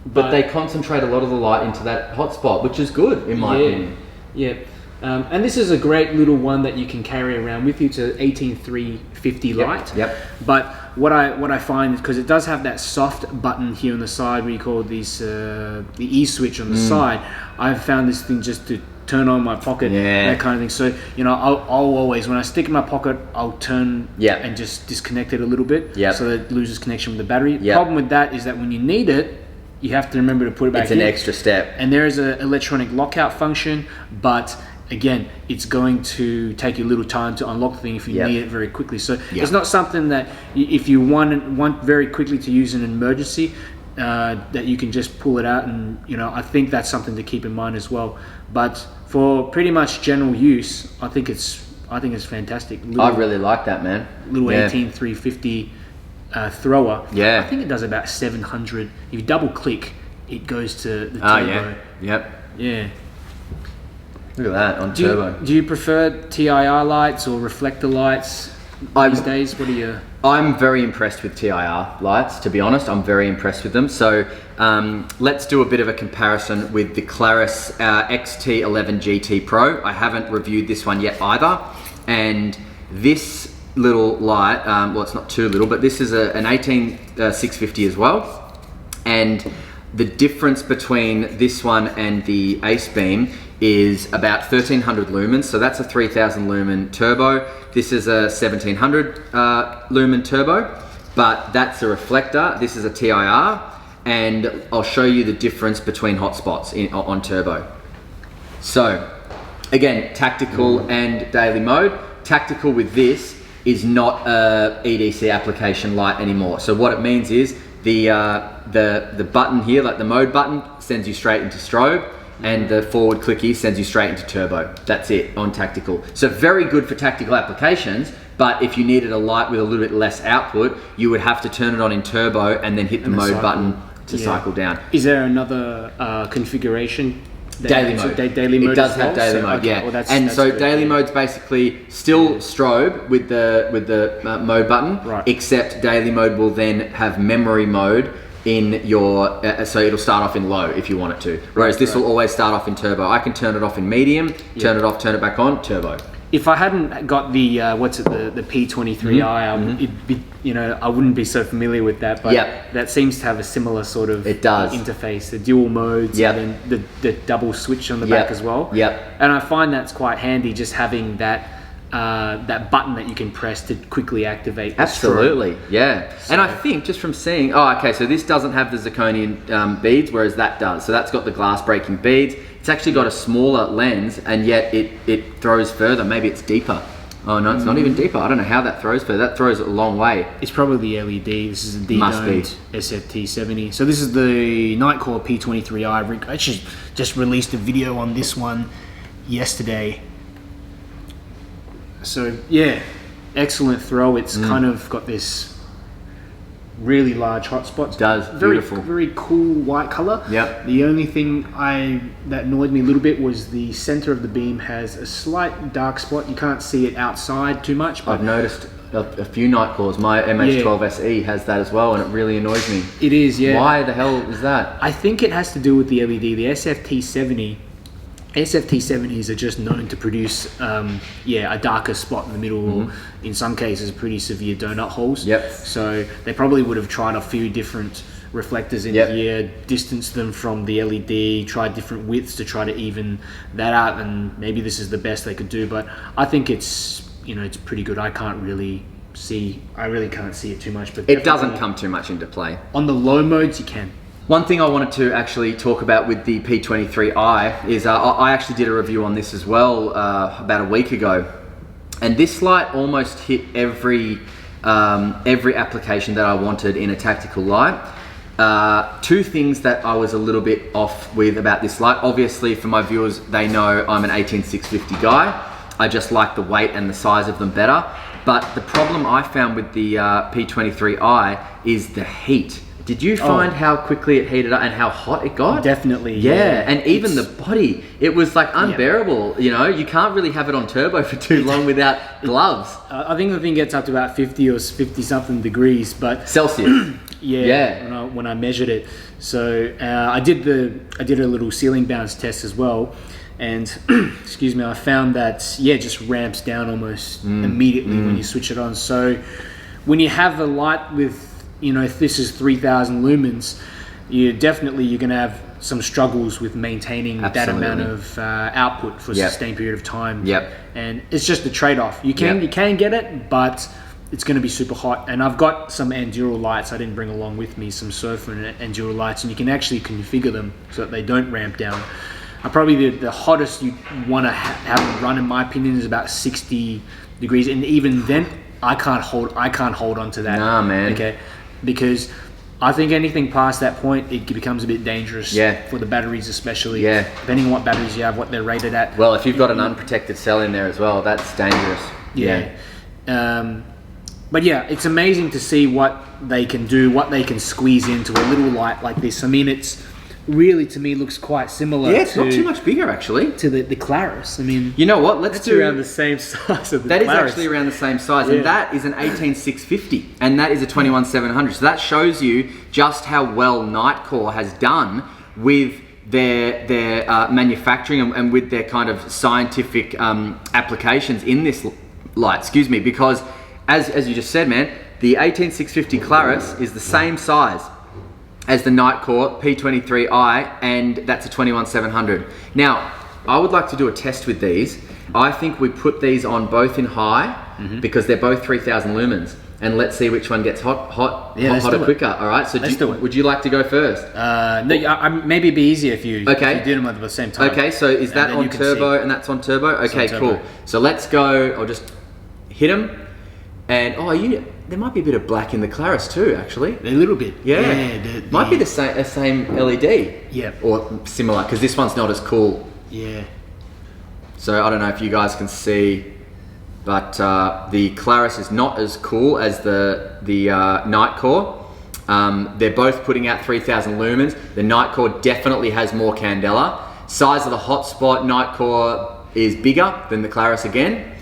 But they concentrate a lot of the light into that hot spot, which is good in my opinion. Yeah. And this is a great little one that you can carry around with you. It's an 18350 light. Yep. But what I find is because it does have that soft button here on the side where you call these the E switch on the side. I've found this thing just to turn on my pocket, that kind of thing. So I'll always, when I stick in my pocket, I'll turn and just disconnect it a little bit, so that it loses connection with the battery. The problem with that is that when you need it, you have to remember to put it back in. It's an extra step. And there is an electronic lockout function, but again, it's going to take you a little time to unlock the thing if you need it very quickly. So it's not something that if you want very quickly to use in an emergency, that you can just pull it out, and I think that's something to keep in mind as well. But for pretty much general use, I think it's fantastic. I really like that, man. Little 18350 thrower. Yeah. I think it does about 700. If you double click, it goes to the turbo. Yeah. Look at that on turbo. Do you prefer TIR lights or reflector lights these days? What are you? I'm very impressed with TIR lights, to be honest. I'm very impressed with them. So let's do a bit of a comparison with the Claris XT11 GT Pro. I haven't reviewed this one yet either. And this little light, well, it's not too little, but this is an 18650 as well. And the difference between this one and the Ace Beam is about 1300 lumens, so that's a 3000 lumen turbo. This is a 1700 lumen turbo, but that's a reflector. This is a TIR, and I'll show you the difference between hotspots on turbo. So again, tactical and daily mode. Tactical with this is not a EDC application light anymore. So what it means is the button here, like the mode button, sends you straight into strobe, and the forward clicky sends you straight into turbo. That's it on tactical. So very good for tactical applications, but if you needed a light with a little bit less output, you would have to turn it on in turbo and then hit the mode button to cycle down. Is there another configuration? Daily mode. Daily mode. It does have daily mode, Well, that's daily mode's basically still strobe with the mode button, except daily mode will then have memory mode in your, so it'll start off in low if you want it to. Whereas this will always start off in turbo. I can turn it off in medium, turn it off, turn it back on, turbo. If I hadn't got the the P23i, it'd be, I wouldn't be so familiar with that. But that seems to have a similar sort of interface, the dual modes, and then the double switch on the back as well. And I find that's quite handy, just having that button that you can press to quickly activate the Absolutely, So, and I think just from seeing, so this doesn't have the zirconium beads, whereas that does. So that's got the glass breaking beads. It's actually got a smaller lens, and yet it throws further. Maybe it's deeper. Oh no, it's not even deeper. I don't know how that throws further. That throws a long way. It's probably the LED. This is a D-domed SFT70. So this is the Nightcore P23i. I actually just released a video on this one yesterday. So yeah, excellent throw. It's kind of got this really large hotspot. It does. Beautiful. Very cool white color. The only thing that annoyed me a little bit was the center of the beam has a slight dark spot. You can't see it outside too much. But I've noticed a few Nightcores. My MH12 SE has that as well, and it really annoys me. It is, Why the hell is that? I think it has to do with the LED. The SFT70s are just known to produce a darker spot in the middle, or in some cases pretty severe donut holes. So they probably would have tried a few different reflectors in here, distanced them from the LED, tried different widths to try to even that out, and maybe this is the best they could do. But I think it's it's pretty good. I can't really really can't see it too much. But It doesn't come too much into play. on the low modes. You can. One thing I wanted to actually talk about with the P23i is I actually did a review on this as well about a week ago, and this light almost hit every application that I wanted in a tactical light. Two things that I was a little bit off with about this light. Obviously, for my viewers, they know I'm an 18650 guy. I just like the weight and the size of them better. But the problem I found with the P23i is the heat. Did you find how quickly it heated up and how hot it got? Definitely. Yeah, and even the body, it was like unbearable. You know, you can't really have it on turbo for too long without gloves. I think the thing gets up to about 50 or 50 something degrees, but Celsius. yeah. When I measured it, so I did a little ceiling bounce test as well, and excuse me, I found that just ramps down almost immediately when you switch it on. So when you have a light with, if this is 3000 lumens, you're going to have some struggles with maintaining that amount of output for a sustained period of time. And it's just a trade-off. You can get it, but it's going to be super hot. And I've got some Anduril lights I didn't bring along with me, some Surfer and Anduril lights, and you can actually configure them so that they don't ramp down. Probably the hottest you want to have them run, in my opinion, is about 60 degrees, and even then I can't hold on to that. Nah, man. Okay, because I think anything past that point, it becomes a bit dangerous for the batteries, especially. Depending on what batteries you have, what they're rated at. Well, if you've got an unprotected cell in there as well, that's dangerous. But it's amazing to see what they can do, what they can squeeze into a little light like this. I mean, it's really, to me, looks quite similar. It's not too much bigger, actually. To the Claris. I mean, you know what? Let's do around the same size of the That Claris. is actually around the same size, and that is an 18650, and that is a 21700. So that shows you just how well Nightcore has done with their manufacturing and with their kind of scientific applications in this light. Excuse me, because as you just said, man, the 18650 Claris is the same size as the Nightcore P23i, and that's a 21700. Now, I would like to do a test with these. I think we put these on both in high because they're both 3000 lumens, and let's see which one gets hotter quicker. All right, so would you like to go first? No, maybe it'd be easier if you did them at the same time. Okay, so is that on turbo and that's on turbo? Okay, cool. So let's go. I'll just hit them, and there might be a bit of black in the Claris too, actually. A little bit. Might be the same LED. Yeah. Or similar, because this one's not as cool. Yeah. So I don't know if you guys can see, but the Claris is not as cool as the Nightcore. They're both putting out 3000 lumens. The Nightcore definitely has more candela. Size of the hotspot, Nightcore is bigger than the Claris again.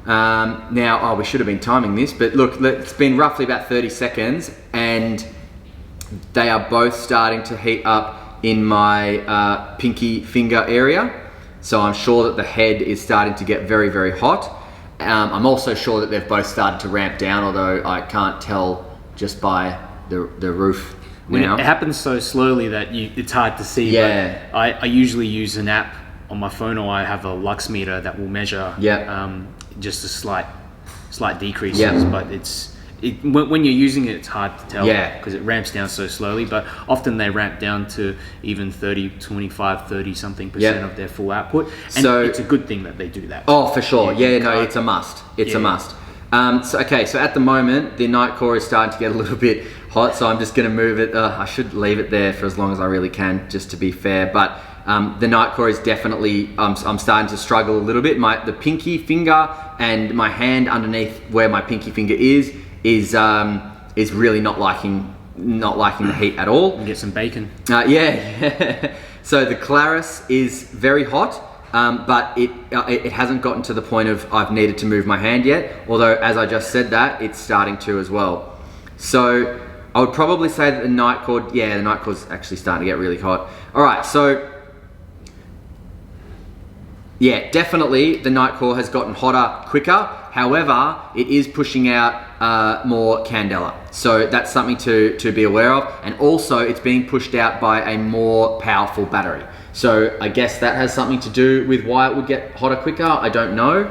Now, we should have been timing this, but look, it's been roughly about 30 seconds, and they are both starting to heat up in my pinky finger area. So I'm sure that the head is starting to get very, very hot. I'm also sure that they've both started to ramp down, although I can't tell just by the roof now. It happens so slowly that it's hard to see. Yeah. But I usually use an app on my phone, or I have a lux meter that will measure just a slight decreases, but when you're using it, it's hard to tell because it ramps down so slowly, but often they ramp down to even 30, 25, 30 something percent of their full output, and so it's a good thing that they do that. Oh, for sure. It's a must. It's a must. So at the moment, the Nightcore is starting to get a little bit hot, so I'm just going to move it. I should leave it there for as long as I really can, just to be fair, but the Nightcore is definitely, I'm starting to struggle a little bit. The pinky finger and my hand underneath where my pinky finger is really not liking the heat at all. And get some bacon. So the Claris is very hot, but it hasn't gotten to the point of I've needed to move my hand yet. Although, as I just said that, it's starting to as well. So I would probably say that the Nightcore's actually starting to get really hot. All right, so definitely the Nightcore has gotten hotter quicker. However, it is pushing out more candela. So that's something to be aware of. And also, it's being pushed out by a more powerful battery. So I guess that has something to do with why it would get hotter quicker. I don't know.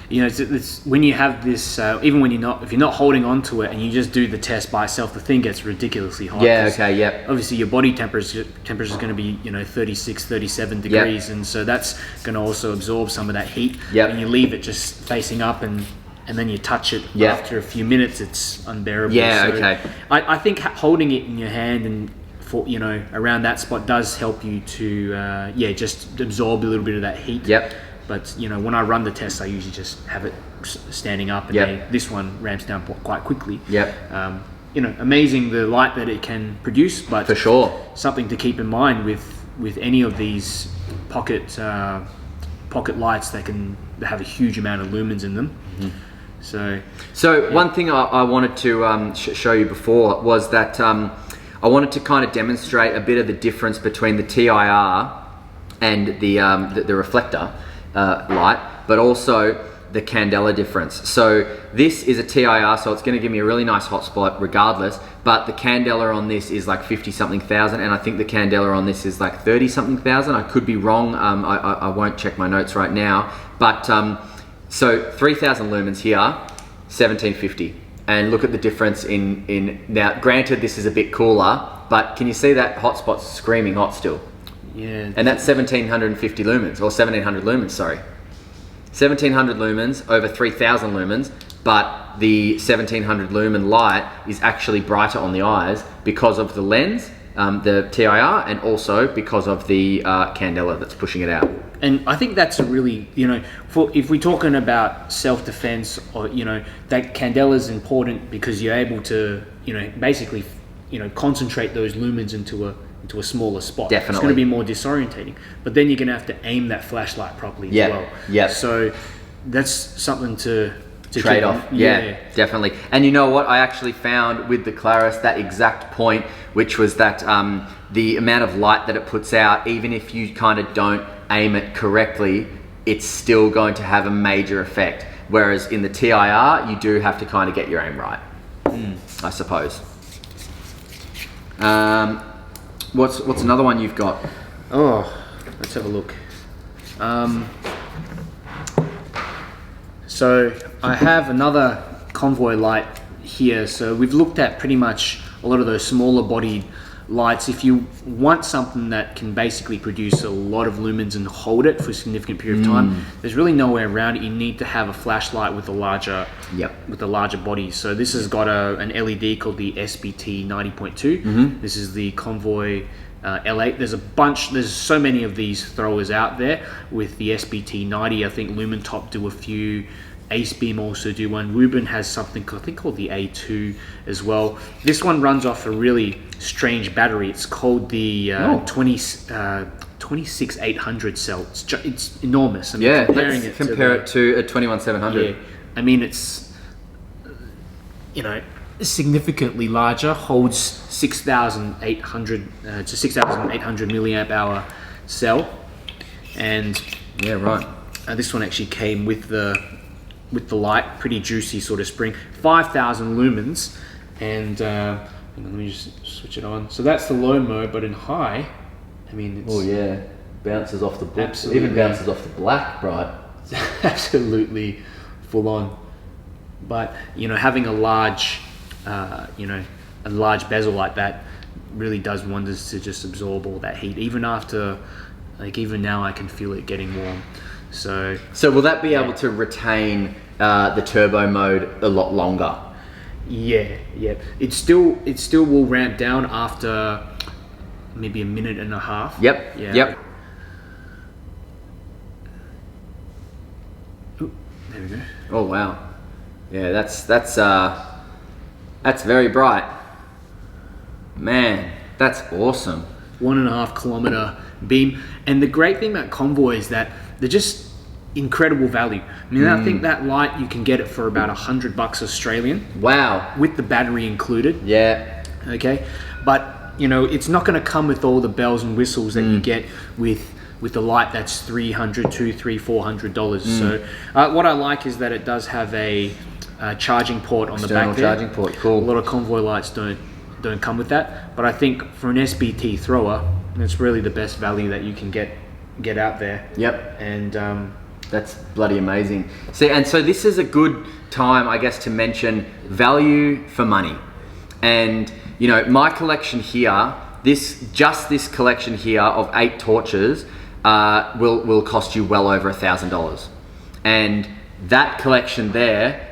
You know, it's when you have this, even when if you're not holding on to it and you just do the test by itself, the thing gets ridiculously hot. Yeah, okay, yep. Obviously your body temperature is going to be, 36, 37 degrees. And so that's going to also absorb some of that heat. Yep. And you leave it just facing up and then you touch it after a few minutes, it's unbearable. Yeah, so okay. I think holding it in your hand and around that spot does help you to just absorb a little bit of that heat. Yep. But when I run the tests, I usually just have it standing up, and this one ramps down quite quickly. Yep. Amazing the light that it can produce, but for sure, something to keep in mind with any of these pocket lights that can have a huge amount of lumens in them. Mm-hmm. So one thing I wanted to show you before was that I wanted to kind of demonstrate a bit of the difference between the TIR and the reflector light, but also the candela difference. So this is a TIR, so it's going to give me a really nice hot spot regardless, but the candela on this is like 50 something thousand, and I think the candela on this is like 30 something thousand. I could be wrong. I won't check my notes right now, but so 3000 lumens here, 1750. And look at the difference in now, granted this is a bit cooler, but can you see that hotspot's screaming hot still? Yeah. And that's 1750 lumens, or 1700 lumens, sorry. 1700 lumens over 3000 lumens, but the 1700 lumen light is actually brighter on the eyes because of the lens, the TIR, and also because of the candela that's pushing it out. And I think that's a really, if we're talking about self-defense, or, that candela is important because you're able to, basically, concentrate those lumens into a smaller spot. Definitely. It's going to be more disorientating. But then you're going to have to aim that flashlight properly as well. Yeah. So that's something to trade off. Yeah, definitely. And you know what? I actually found with the Claris that exact point, which was that the amount of light that it puts out, even if you kind of don't aim it correctly, it's still going to have a major effect. Whereas in the TIR, you do have to kind of get your aim right, I suppose. What's another one you've got? Oh, let's have a look. So I have another convoy light here. So we've looked at pretty much a lot of those smaller bodied lights. If you want something that can basically produce a lot of lumens and hold it for a significant period of time, there's really no way around it. You need to have a flashlight with a larger body. So this has got an LED called the SBT 90.2. This is the Convoy L8. There's so many of these throwers out there. With the SBT 90, I think Lumentop do a few. Ace Beam also do one. Ruben has something I think called the A2 as well. This one runs off a really strange battery. It's called the 26800 cell. It's enormous. I mean, compare it to a 21700. Yeah, I mean it's significantly larger. Holds 6,800 to 6,800 milliamp hour cell, and this one actually came with the light, pretty juicy sort of spring, 5,000 lumens, and let me just switch it on. So that's the low mode, but in high, I mean, it's bounces off the black. Absolutely. Even bounces off the black bright. Absolutely full on. But having a large, a large bezel like that really does wonders to just absorb all that heat. Even after, even now, I can feel it getting warm. So will that be able to retain the turbo mode a lot longer? Yeah. It still will ramp down after maybe a minute and a half. Yep. Yeah. Yep. Ooh, there we go. Oh wow. Yeah, that's very bright. Man, that's awesome. 1.5 kilometer beam. And the great thing about Convoy is that they're just incredible value. I mean, I think that light you can get it for about $100 Australian. Wow. With the battery included. Yeah. Okay. But it's not going to come with all the bells and whistles that you get with the light that's $300, $400. So what I like is that it does have a charging port on External the back there. charging port. Cool. A lot of Convoy lights don't come with that. But I think for an SBT thrower, it's really the best value that you can get out there. Yep. And That's bloody amazing. See, and so this is a good time, I guess, to mention value for money. And, you know, my collection here, this collection here of 8 torches will cost you well over $1,000. And that collection there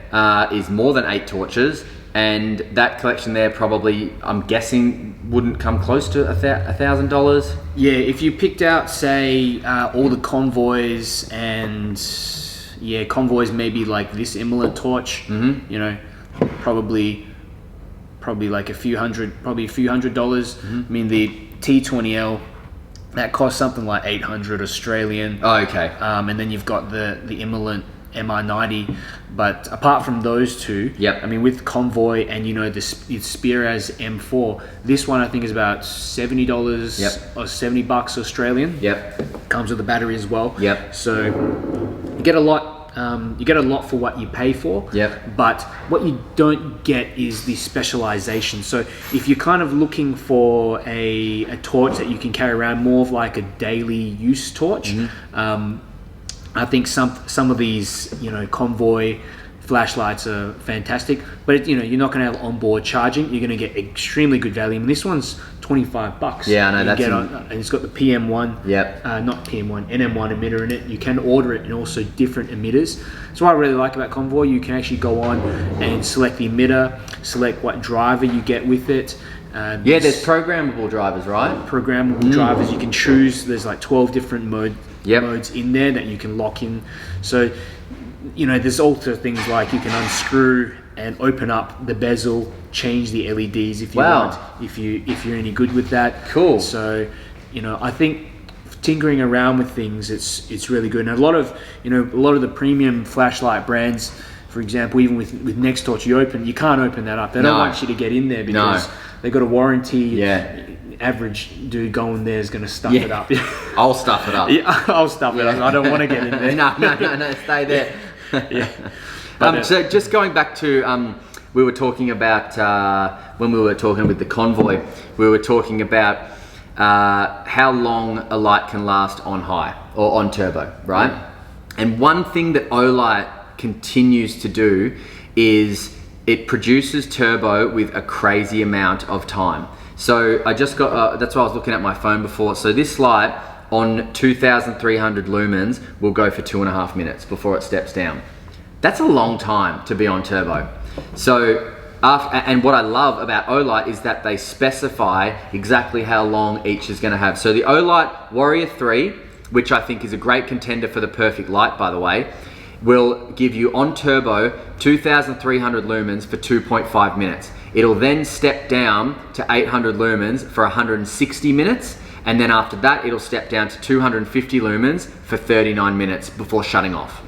is more than 8 torches. And that collection there probably, I'm guessing, wouldn't come close to $1,000. Yeah, if you picked out, say, all the convoys and convoys maybe like this Imola torch, you know, probably like a few hundred dollars. I mean, the T20L, that costs something like 800 Australian. Oh, okay. And then you've got the Imola MR90, but apart from those two, I mean, with Convoy and, you know, the Spearaz M4, this one I think is about $70 or $70 Australian. Comes with the battery as well. So you get a lot. You get a lot for what you pay for. But what you don't get is the specialization. So if you're kind of looking for a torch that you can carry around, more of like a daily use torch, I think some of these, you know, Convoy flashlights are fantastic, but you know, you're not going to have onboard charging. You're going to get extremely good value. I mean, this one's $25. Yeah, I know, that's and it's got the PM1, not PM1, NM1 emitter in it. You can order it in also different emitters. So what I really like about Convoy, you can actually go on and select the emitter, select what driver you get with it. There's programmable drivers, right? Programmable drivers. You can choose. There's like 12 different modes in there that you can lock in. So, you know, there's also things like you can unscrew and open up the bezel, change the LEDs if you want, if you're any good with that. Cool. So, you know, I think tinkering around with things, it's really good. And a lot of the premium flashlight brands, for example, even with Nextorch, you can't open that up. They don't want you to get in there because they've got a warranty. Average dude going there is going to stuff it up. I'll stuff it up. I'll stuff it up. I don't want to get in there. No, stay there. So just going back to, we were talking about, when we were talking with the Convoy, we were talking about how long a light can last on high or on turbo, right? And one thing that Olight continues to do is it produces turbo with a crazy amount of time. So I just got, that's why I was looking at my phone before. So this light on 2,300 lumens will go for 2.5 minutes before it steps down. That's a long time to be on turbo. So, and what I love about Olight is that they specify exactly how long each is gonna have. So the Olight Warrior 3, which I think is a great contender for the perfect light, by the way, will give you on turbo 2,300 lumens for 2.5 minutes. It'll then step down to 800 lumens for 160 minutes. And then after that, it'll step down to 250 lumens for 39 minutes before shutting off.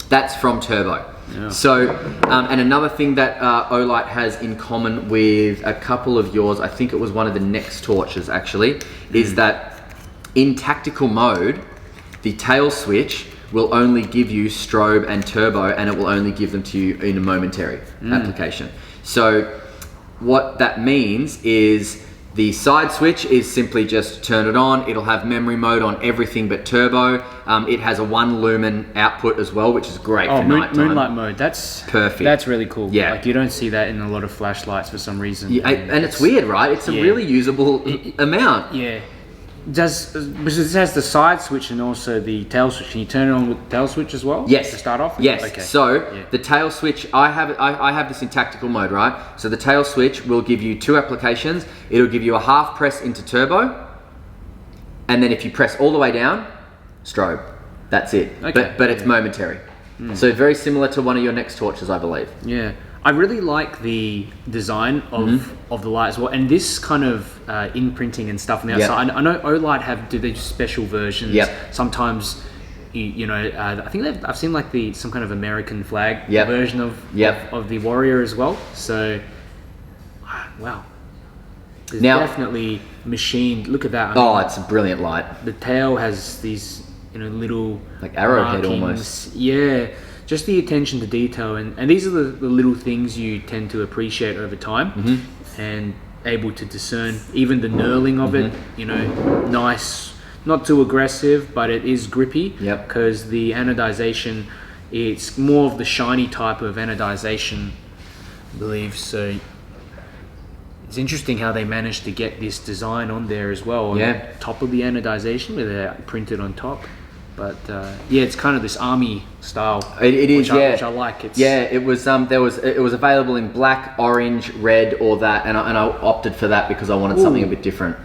That's from turbo. So, and another thing that Olight has in common with a couple of yours, I think it was one of the Next torches actually, is that in tactical mode, the tail switch will only give you strobe and turbo, and it will only give them to you in a momentary application. So what that means is the side switch is simply just turn it on. It'll have memory mode on everything but turbo. It has a 1 lumen output as well, which is great for nighttime. Moonlight mode. That's perfect. That's really cool. Yeah, like you don't see that in a lot of flashlights for some reason. Yeah, and it's weird, right? It's a really usable amount. Yeah. Because it has the side switch and also the tail switch. Can you turn it on with the tail switch as well? Yes. To start off? Yes. Okay. So the tail switch, I have this in tactical mode, right? So the tail switch will give you 2 applications. It'll give you a half press into turbo, and then if you press all the way down, strobe. That's it. Okay. But it's momentary. So very similar to one of your Next torches, I believe. Yeah. I really like the design of the light as well, and this kind of imprinting and stuff on the outside. I know Olight do these special versions. Sometimes, you know, I think I've seen like some kind of American flag version of the Warrior as well. So, wow, it's definitely machined. Look at that. I mean, it's a brilliant light. The tail has these, you know, little like arrowhead markings. Almost. Yeah. Just the attention to detail, and these are the little things you tend to appreciate over time, and able to discern even the knurling of it. You know, nice not too aggressive, but it is grippy. Yep. Because the anodization, it's more of the shiny type of anodization, I believe. So it's interesting how they managed to get this design on there as well. On Yeah. top of the anodization, where they're printed on top. But yeah, it's kind of this army style. It is, yeah. Which I like. It's, yeah, it was. It was available in black, orange, red, or that, and I opted for that because I wanted something a bit different.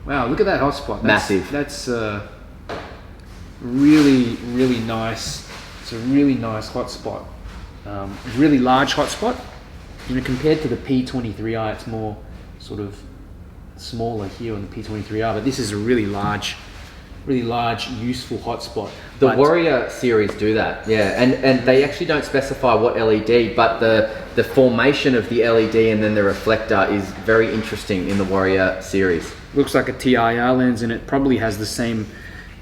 Wow, look at that hotspot. Massive. That's really, really nice. It's a really nice hotspot. Really large hotspot. You know, compared to the P23R, it's more sort of smaller here on the P23R, but this is a really large, useful hotspot. The Warrior series do that, yeah, and they actually don't specify what LED, but the formation of the LED and then the reflector is very interesting in the Warrior series. Looks like a TIR lens, and it probably has the same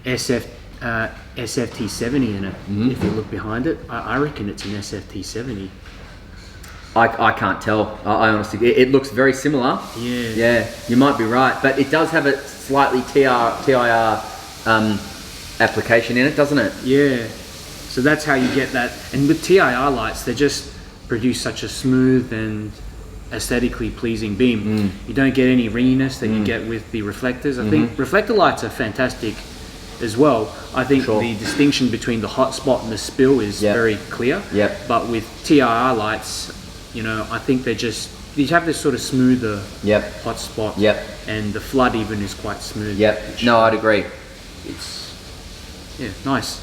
SFT70 in it. If you look behind it, I reckon it's an SFT70. I can't tell. I honestly, it looks very similar. Yeah. Yeah, you might be right, but it does have a slightly TIR application in it, doesn't it? Yeah. So that's how you get that. And with TIR lights, they just produce such a smooth and aesthetically pleasing beam. You don't get any ringiness that you get with the reflectors. I think reflector lights are fantastic as well. I think the distinction between the hot spot and the spill is very clear. Yep. But with TIR lights, you know, I think you have this sort of smoother hot spot. Yep. And the flood even is quite smooth. Yep. No, I'd agree. It's nice.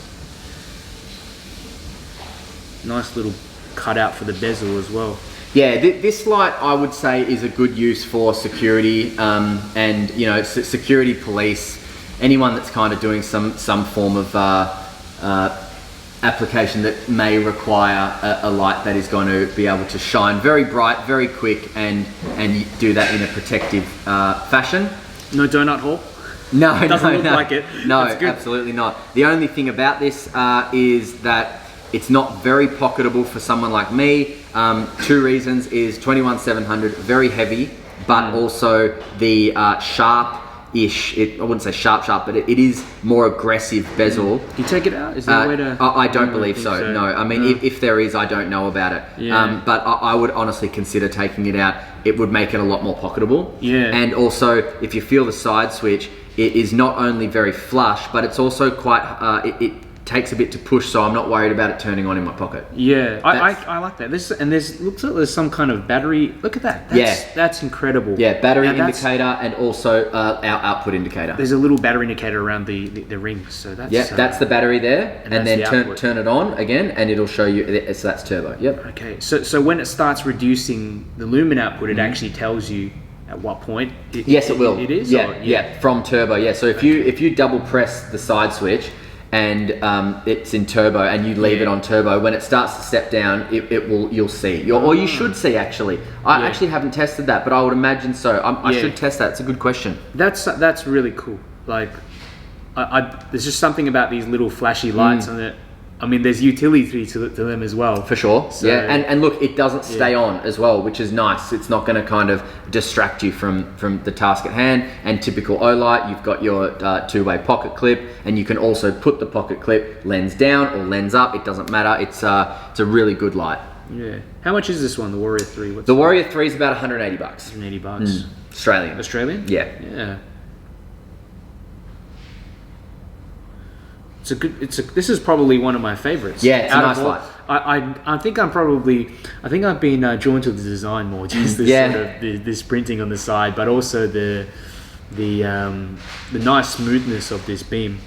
Nice little cutout for the bezel as well. Yeah, this light I would say is a good use for security and you know security, police, anyone that's kind of doing some form of application that may require a light that is going to be able to shine very bright, very quick, and do that in a protective fashion. No donut hole. No, Doesn't look like it. No, That's good. absolutely not. The only thing about this is that it's not very pocketable for someone like me. 2 reasons is 21-700, very heavy, but also the sharp-ish, I wouldn't say sharp, but it is more aggressive bezel. Can you take it out? Is there a way to... I don't believe so, no. I mean, if there is, I don't know about it. Yeah. But I would honestly consider taking it out. It would make it a lot more pocketable. Yeah. And also, if you feel the side switch, it is not only very flush, but it's also quite, it takes a bit to push, so I'm not worried about it turning on in my pocket. Yeah, I like that. Looks like there's some kind of battery. Look at that. That's incredible. Yeah, battery indicator and also our output indicator. There's a little battery indicator around the ring, so that's... that's the battery there, and then the turn it on again, and it'll show you, so that's turbo, yep. Okay, so when it starts reducing the lumen output, it actually tells you at what point Yes, it will. It is? Yeah, from turbo, yeah. So if you double press the side switch, and it's in turbo and you leave it on turbo, when it starts to step down, you'll see, or you should see actually. I actually haven't tested that, but I would imagine so. I should test that. It's a good question. That's really cool. Like, there's just something about these little flashy lights on it. I mean, there's utility to them as well. For sure. So, yeah, and look, it doesn't stay on as well, which is nice. It's not going to kind of distract you from the task at hand. And typical O-light, you've got your 2-way pocket clip, and you can also put the pocket clip lens down or lens up. It doesn't matter. It's a really good light. Yeah. How much is this one, the Warrior 3? The Warrior 3 is about $180. $180. Australian. Australian? Yeah. Yeah. This is probably one of my favorites. Yeah, it's a nice light. I think I've been drawn to the design more, just this sort of this printing on the side, but also the nice smoothness of this beam.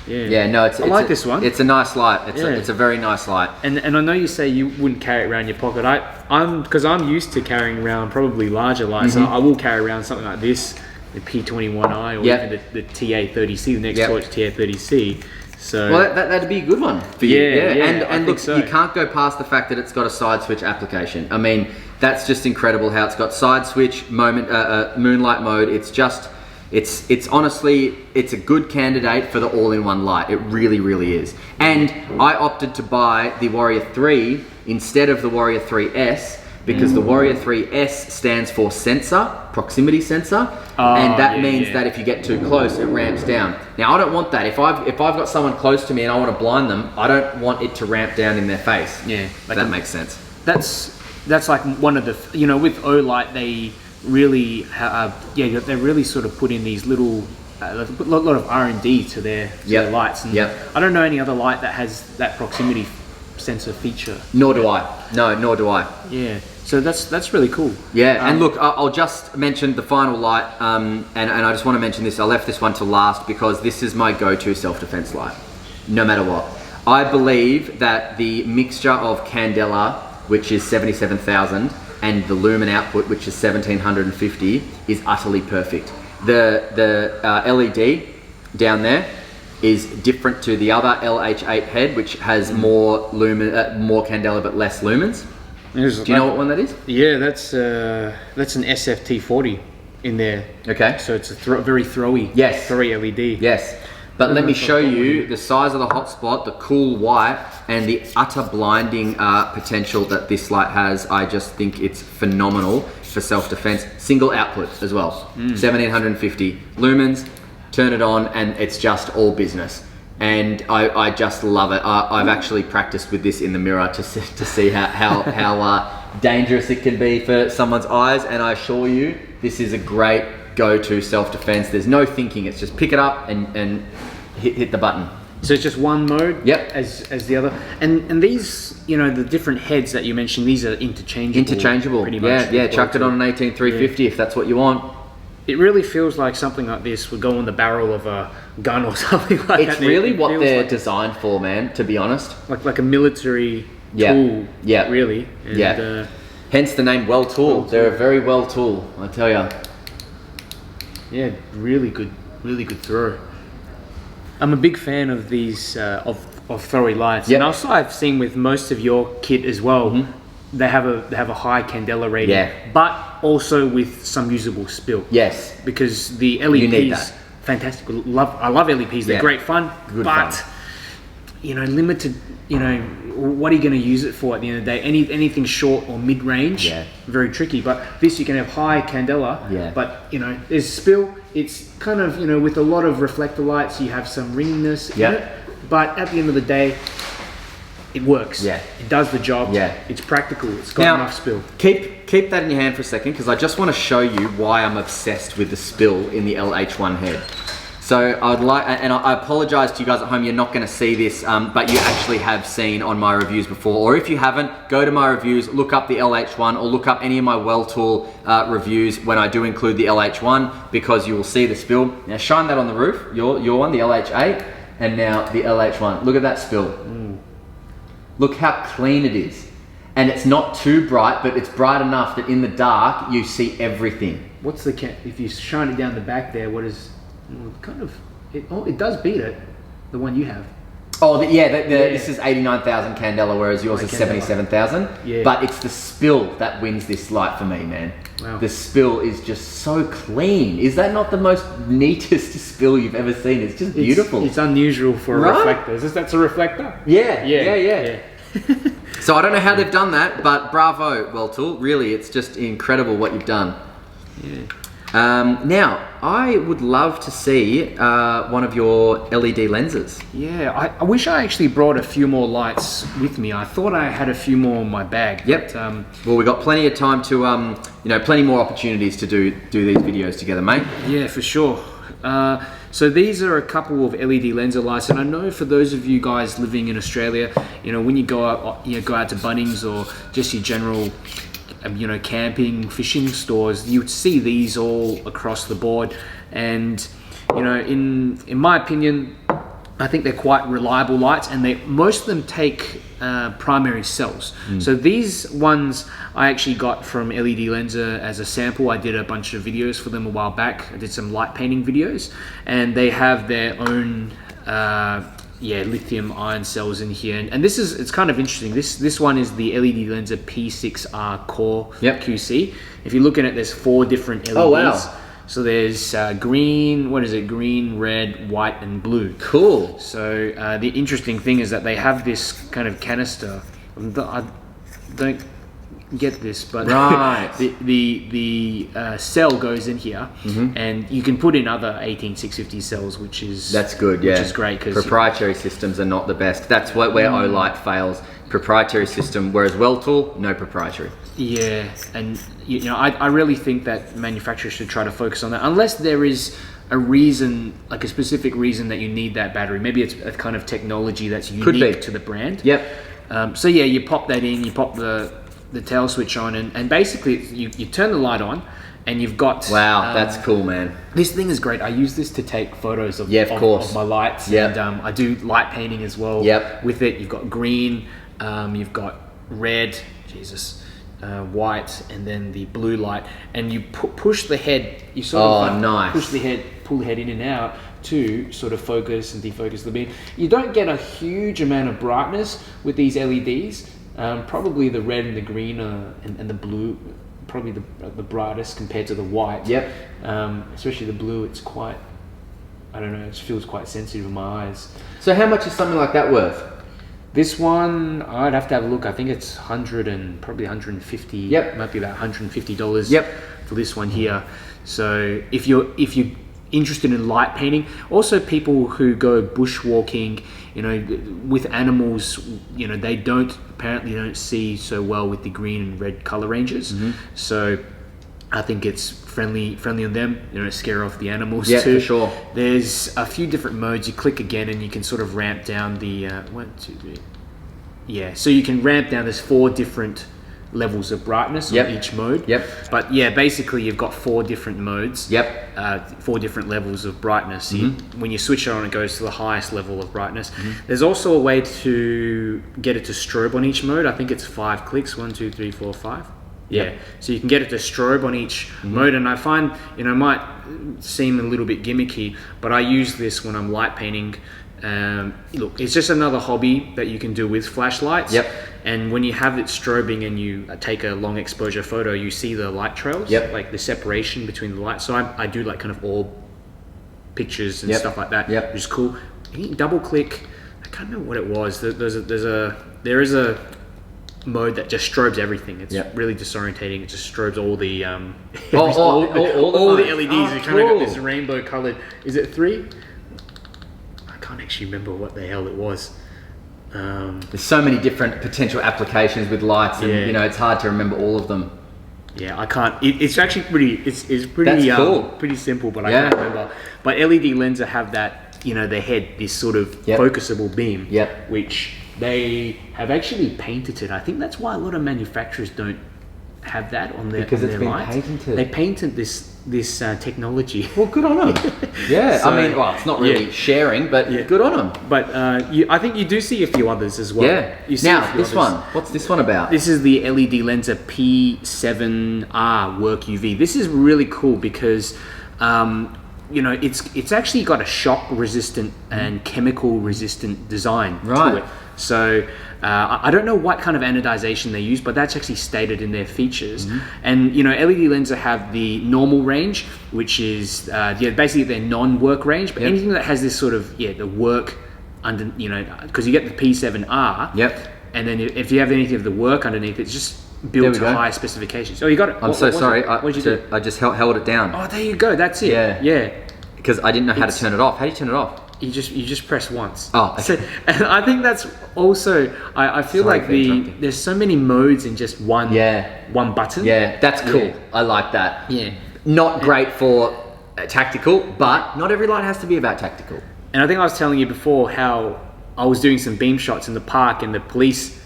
Yeah, no, I like this one. It's a nice light. It's a very nice light. And I know you say you wouldn't carry it around your pocket. I'm used to carrying around probably larger lights. So I will carry around something like this, the P21i, or even the TA30C, the next torch TA30C. So well, that'd be a good one for you. And look, so. You can't go past the fact that it's got a side switch application. I mean, that's just incredible how it's got side switch, moonlight mode. It's honestly, it's a good candidate for the all-in-one light. It really, really is. And I opted to buy the Warrior 3 instead of the Warrior 3S because the Warrior 3S stands for sensor, proximity sensor, and that means that if you get too close, it ramps down. Now, I don't want that. If I've got someone close to me and I want to blind them, I don't want it to ramp down in their face. Yeah, like that makes sense. That's like one of the, you know, with Olight, they really they really sort of put in these little a lot of R&D to their lights, and I don't know any other light that has that proximity sensor feature. Nor do I. No, nor do I. Yeah, so that's really cool. Yeah, and look, I'll just mention the final light, and I just want to mention this. I left this one to last because this is my go-to self-defense light, no matter what. I believe that the mixture of Candela, which is 77,000, and the lumen output, which is 1750, is utterly perfect. The LED down there is different to the other LH8 head, which has more lumen, more Candela but less lumens. Do you know what one that is? Yeah, that's an SFT40 in there. Okay. So it's a very throwy. Yes. Throwy LED. Yes. But let me show you the size of the hotspot, the cool white, and the utter blinding potential that this light has. I just think it's phenomenal for self-defense. Single output as well, 1750 lumens, turn it on, and it's just all business. And I just love it. I've actually practiced with this in the mirror to see how dangerous it can be for someone's eyes, and I assure you, this is a great go-to self-defense. There's no thinking, it's just pick it up and hit the button. So it's just one mode? Yep. As the other. And these, you know, the different heads that you mentioned, these are interchangeable. Interchangeable, pretty much. Yeah, chuck it on an 18350 if that's what you want. It really feels like something like this would go on the barrel of a gun or something like that. It's really what they're designed for, man, to be honest. Like a military tool, really. And, hence the name Well Tool. They're a very well tool, I tell you. Yeah, really good throw. I'm a big fan of these of throwy lights, and also I've seen with most of your kit as well. They have a high Candela rating, but also with some usable spill. Yes, because the LEPs, fantastic. I love LEPs. They're great fun, but you know, limited. You know, what are you going to use it for at the end of the day? Anything short or mid range, very tricky. But this you can have high Candela, but you know, there's spill. It's kind of, you know, with a lot of reflector lights, you have some ringiness in it. But at the end of the day, it works. Yeah, it does the job. Yeah, it's practical. It's got enough spill. Keep that in your hand for a second, because I just want to show you why I'm obsessed with the spill in the LH1 head. So I'd like, and I apologize to you guys at home, you're not going to see this, but you actually have seen on my reviews before. Or if you haven't, go to my reviews, look up the LH1, or look up any of my Well Tool reviews when I do include the LH1, because you will see the spill. Now shine that on the roof, your one, the LH8, and now the LH1. Look at that spill. Look how clean it is. And it's not too bright, but it's bright enough that in the dark, you see everything. What's the, if you shine it down the back there, what is... kind of, it does beat it, the one you have. Oh, this is 89,000 Candela, whereas yours is 77,000. Yeah. But it's the spill that wins this light for me, man. Wow. The spill is just so clean. Is that not the most neatest spill you've ever seen? It's just beautiful. It's unusual for a reflector. That's a reflector? Yeah. So I don't know how they've done that, but bravo, Well Tool. Really, it's just incredible what you've done. Yeah. Now, I would love to see one of your LED lenses. Yeah, I wish I actually brought a few more lights with me. I thought I had a few more in my bag. Yep. But, well, we've got plenty of time to, you know, plenty more opportunities to do these videos together, mate. Yeah, for sure. So these are a couple of LED lenser lights, and I know for those of you guys living in Australia, you know, when you go out to Bunnings or just your general, you know, camping, fishing stores, you would see these all across the board. And you know, in my opinion, I think they're quite reliable lights, and most of them take primary cells. So these ones I actually got from LED Lenser as a sample. I did a bunch of videos for them a while back. I did some light painting videos, and they have their own lithium ion cells in here, and it's kind of interesting. This one is the LED Lenser P6R Core QC. If you look at it, there's 4 different LEDs. Oh wow. So there's green, green, red, white, and blue. Cool. So the interesting thing is that they have this kind of canister. I don't get this, but Right. the cell goes in here, and you can put in other 18650 cells, which is That's good, yeah. which is great because proprietary systems are not the best. That's where Olight fails. Proprietary system, whereas Well Tool, no proprietary. Yeah, and you know, I really think that manufacturers should try to focus on that, unless there is a reason, like a specific reason that you need that battery. Maybe it's a kind of technology that's unique to the brand. Yep. So yeah, you pop that in, you pop the tail switch on, and basically you turn the light on, and you've got... Wow, that's cool, man. This thing is great. I use this to take photos of, course. of my lights, Yep. and I do light painting as well. Yep. With it, you've got green, you've got red, white, and then the blue light, and you push the head. You sort of nice. push the head, pull the head in and out to sort of focus and defocus the beam. You don't get a huge amount of brightness with these LEDs. Probably the red and the green and the blue, probably the brightest compared to the white. Yep. Especially the blue, it's quite, I don't know, it feels quite sensitive in my eyes. So how much is something like that worth? This one, I'd have to have a look. I think it's probably 150. Yep. Might be about $150. Yep. For this one here. So if you're interested in light painting, also people who go bushwalking, you know, with animals, you know, they apparently don't see so well with the green and red color ranges. So I think it's friendly on them, you know, scare off the animals too. For sure. There's a few different modes. You click again and you can sort of ramp down the 1, 2, 3. Yeah, so you can ramp down. There's 4 different levels of brightness on each mode. Yep. But yeah, basically you've got 4 different modes. Yep. 4 different levels of brightness. So when you switch it on, it goes to the highest level of brightness. There's also a way to get it to strobe on each mode. I think it's 5 clicks. 1, 2, 3, 4, 5. Yeah, Yep. so you can get it to strobe on each mode, and I find, you know, it might seem a little bit gimmicky, but I use this when I'm light painting. Look, it's just another hobby that you can do with flashlights. Yep. And when you have it strobing and you take a long exposure photo, you see the light trails, like the separation between the lights. So I do like kind of orb pictures and stuff like that, which is cool. You can double click. I can't remember what it was. There is a mode that just strobes everything. It's really disorientating. It just strobes all the all the LEDs. You kind of got this rainbow colored. Is it 3? I can't actually remember what the hell it was. There's so many different potential applications with lights, and you know, it's hard to remember all of them. Yeah, I can't. It's actually pretty. It's pretty. That's cool. Pretty simple, but I can't remember. But LED lenses have that. You know, the head, this sort of focusable beam. Which they have actually painted it. I think that's why a lot of manufacturers don't have that on their because on it's their been lights. patented. They painted this technology. Well, good on them. Yeah, so, I mean, well, it's not really sharing, but good on them. But I think you do see a few others as well. Yeah. You see now, this one. What's this one about? This is the LED Lensa P7R Work UV. This is really cool because, you know, it's actually got a shock resistant and chemical resistant design to it. So I don't know what kind of anodization they use, but that's actually stated in their features. And you know, LED lenses have the normal range, which is basically their non-work range. But anything that has this sort of the work under, you know, because you get the P7R. And then if you have anything of the work underneath, it's just built to higher specifications. Oh, you got it. I'm so sorry. What did you do? I just held it down. Oh, there you go. That's it. Yeah. Because I didn't know how to turn it off. How do you turn it off? You just press once. Oh, okay. So, and I think that's also. I feel like there's so many modes in just one button. Yeah, that's cool. I like that. Yeah. Not great for tactical, but not every light has to be about tactical. And I think I was telling you before how I was doing some beam shots in the park, and the police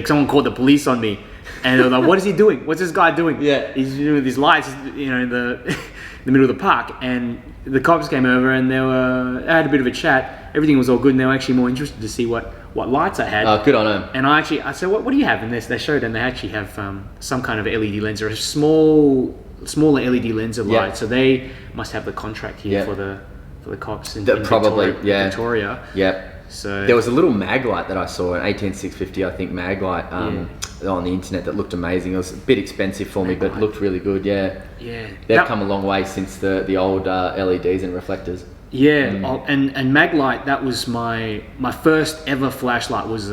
someone called the police on me, and they were like, "What is he doing? What's this guy doing? He's doing these lights, you know, in the middle of the park." And the cops came over and I had a bit of a chat. Everything was all good, and they were actually more interested to see what lights I had. Oh, good on them. And I said, what do you have in this? They showed, and they actually have some kind of LED lens, or a smaller LED lens of light. So they must have the contract here for the cops in Victoria. So there was a little mag light that I saw, an 18650, I think, mag light on the internet that looked amazing. It was a bit expensive for me, but looked really good. They've come a long way since the old LEDs and reflectors. And Maglite, that was my first ever flashlight was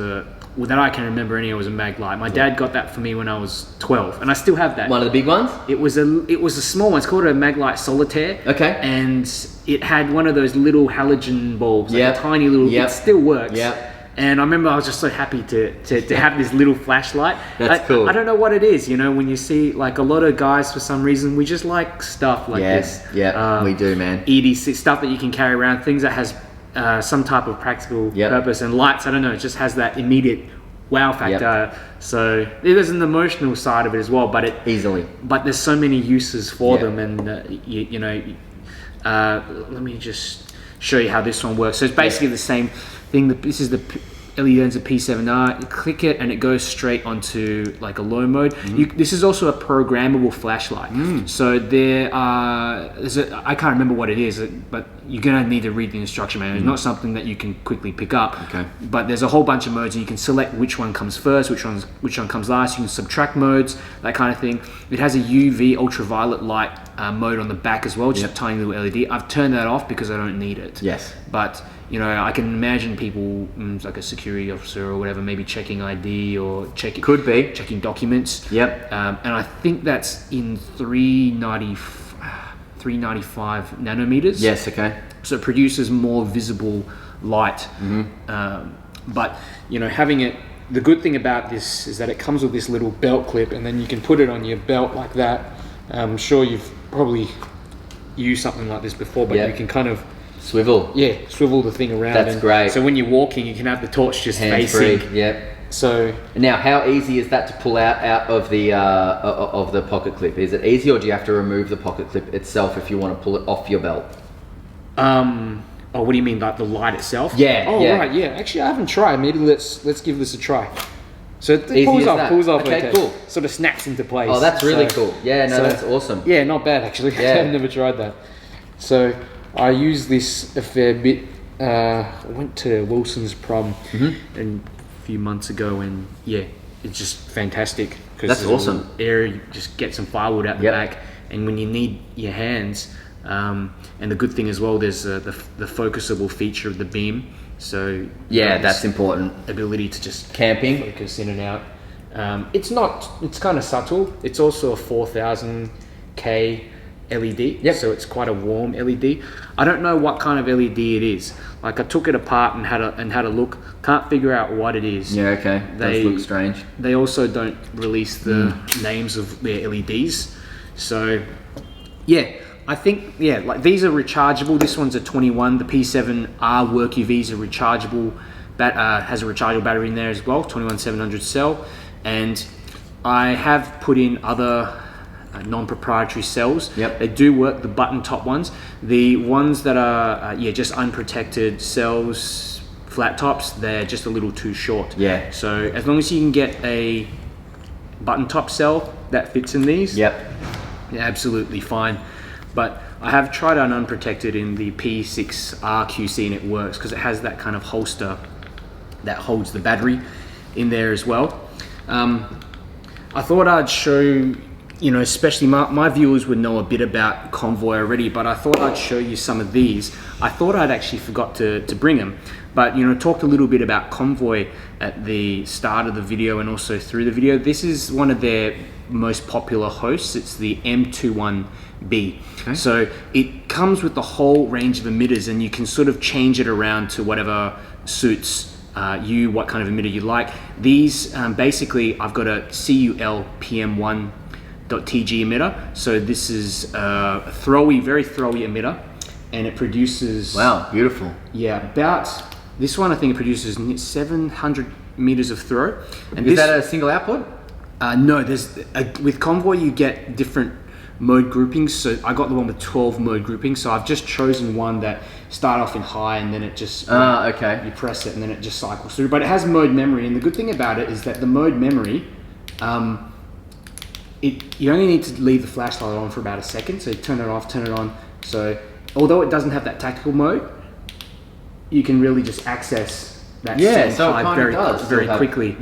that I can remember anyway was a mag light. My dad got that for me when I was 12, and I still have that. One of the big ones? It was a small one. It's called a mag light solitaire. Okay. And it had one of those little halogen bulbs, like Yep. a tiny little. Yep. It still works. Yep. And I remember I was just so happy to have this little flashlight. That's cool. I don't know what it is, you know, when you see like a lot of guys, for some reason, we just like stuff like this. Yeah, we do, man. EDC stuff that you can carry around, things that has some type of practical Yep. purpose. And lights, I don't know, it just has that immediate wow factor. So there's an emotional side of it as well, but there's so many uses for them. And you know, let me just show you how this one works. So it's basically the same thing. This is the LED lens of P7R. You click it and it goes straight onto like a low mode. This is also a programmable flashlight. So I can't remember what it is, but you're gonna need to read the instruction manual. It's not something that you can quickly pick up. Okay. But there's a whole bunch of modes, and you can select which one comes first, which one comes last. You can subtract modes, that kind of thing. It has a UV ultraviolet light mode on the back as well, just a tiny little LED. I've turned that off because I don't need it. Yes. But you know, I can imagine people, like a security officer or whatever, maybe checking ID or checking documents. Yep. And I think that's in 395 nanometers. Yes. Okay. So it produces more visible light. But you know, having it, the good thing about this is that it comes with this little belt clip, and then you can put it on your belt like that. I'm sure you've probably used something like this before, but you can kind of swivel the thing around. That's great. So when you're walking, you can have the torch just facing. Yep. So now, how easy is that to pull out of the pocket clip? Is it easy, or do you have to remove the pocket clip itself if you want to pull it off your belt? Oh, what do you mean, like the light itself? Yeah. Oh, yeah. right. Yeah. Actually, I haven't tried. Maybe let's give this a try. So it Easy pulls as off. that. Pulls off. Okay, cool. Sort of snaps into place. Oh, that's really cool. Yeah. No, that's awesome. Yeah, not bad actually. Yeah. I've never tried that. So I use this a fair bit. I went to Wilson's prom a few months ago, and it's just fantastic. That's awesome. Air, you just get some firewood out the back, and when you need your hands, and the good thing as well, there's the focusable feature of the beam. So that's important. Ability to just camping, focus in and out. It's kind of subtle. It's also a 4000K LED, so it's quite a warm LED. I don't know what kind of LED it is. Like, I took it apart and had a look. Can't figure out what it is. Yeah, okay. Does look strange. They also don't release the names of their LEDs. So, I think like these are rechargeable. This one's a 21. The P7R Work UV is a rechargeable. Has a rechargeable battery in there as well. 21700 cell, and I have put in other non-proprietary cells. They do work, the button top ones. The ones that are just unprotected cells, flat tops, they're just a little too short. So as long as you can get a button top cell that fits in these, absolutely fine. But I have tried on unprotected in the P6R QC, and it works because it has that kind of holster that holds the battery in there as well. I thought I'd show, especially my viewers would know a bit about Convoy already, but I thought I'd show you some of these. I thought I'd actually forgot to bring them, but talked a little bit about Convoy at the start of the video and also through the video. This is one of their most popular hosts. It's the M21B. Okay. So it comes with the whole range of emitters, and you can sort of change it around to whatever suits what kind of emitter you like. These basically, I've got a CUL PM1.TG emitter. So this is a very throwy emitter, and it produces... Wow, beautiful. Yeah, this one I think it produces 700 meters of throw. And is that a single output? No, with Convoy you get different mode groupings. So I got the one with 12 mode groupings. So I've just chosen one that start off in high, and then it just you press it and then it just cycles through. But it has mode memory, and the good thing about it is that the mode memory, you only need to leave the flashlight on for about a second. So you turn it off, turn it on. So although it doesn't have that tactical mode, you can really just access that same high very quickly.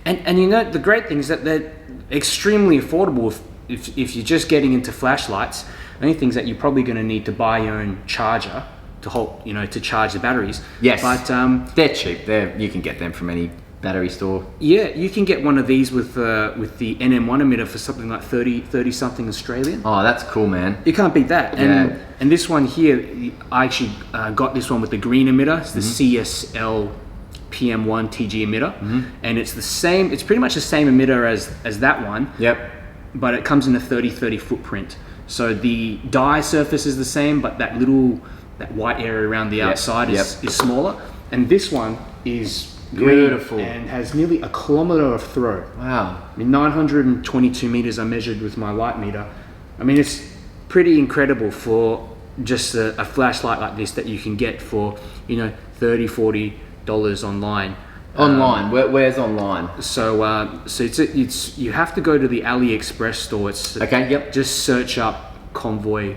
And the great thing is that they're extremely affordable if you're just getting into flashlights. The only things that you're probably going to need to buy your own charger to hold, to charge the batteries. Yes. But they're cheap. You can get them from any battery store. yeah, you can get one of these with the NM1 emitter for something like 30 something Australian. Oh, that's cool, man. You can't beat that. Yeah. And this one here, I actually got this one with the green emitter. It's the CSL PM1 TG emitter, and it's the same. It's pretty much the same emitter as that one. Yep. But it comes in a 30-30 footprint. So the die surface is the same, but that white area around the outside is smaller. And this one is beautiful and has nearly a kilometer of throw. Wow. I mean, 922 meters I measured with my light meter. I mean, it's pretty incredible for just a flashlight like this that you can get for, $30-40 online. Online. Where's online? So it's you have to go to the AliExpress store. It's okay. Yep. Just search up Convoy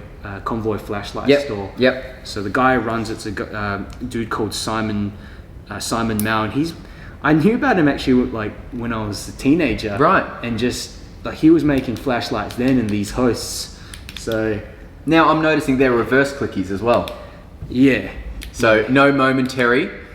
flashlight store. Yep. So the guy who runs it's a dude called Simon Mao, and I knew about him actually like when I was a teenager. Right. And just like he was making flashlights then and these hosts. So now I'm noticing they're reverse clickies as well. Yeah. So no momentary.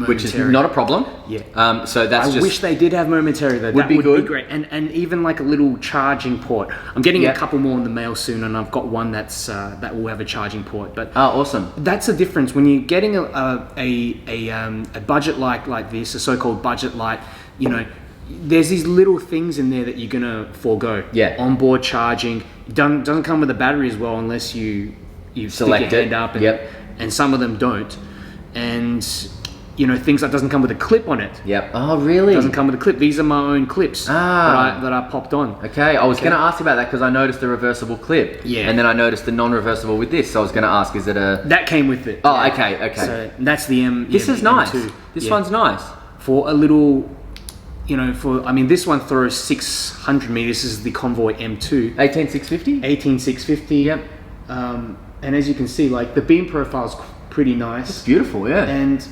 Which is not a problem. Yeah. So that's I wish they did have momentary though. That would be great. And even like a little charging port. I'm getting a couple more in the mail soon, and I've got one that will have a charging port. But awesome. That's the difference when you're getting a budget light like this, a so-called budget light. There's these little things in there that you're gonna forego. Yeah. Onboard charging doesn't come with a battery as well unless you select stick your hand up. And some of them don't. And things that doesn't come with a clip on it. Yep. Oh, really? Doesn't come with a clip. These are my own clips that I popped on. Okay. I was going to ask you about that because I noticed the reversible clip. Yeah. And then I noticed the non-reversible with this. So I was going to ask, is it a... That came with it. Oh, okay. So that's the M. This is nice. M2. This one's nice. For a little, this one throws 600 meters. This is the Convoy M2. 18650? 18650. Yep. And as you can see, like the beam profile's pretty nice. It's beautiful, yeah. And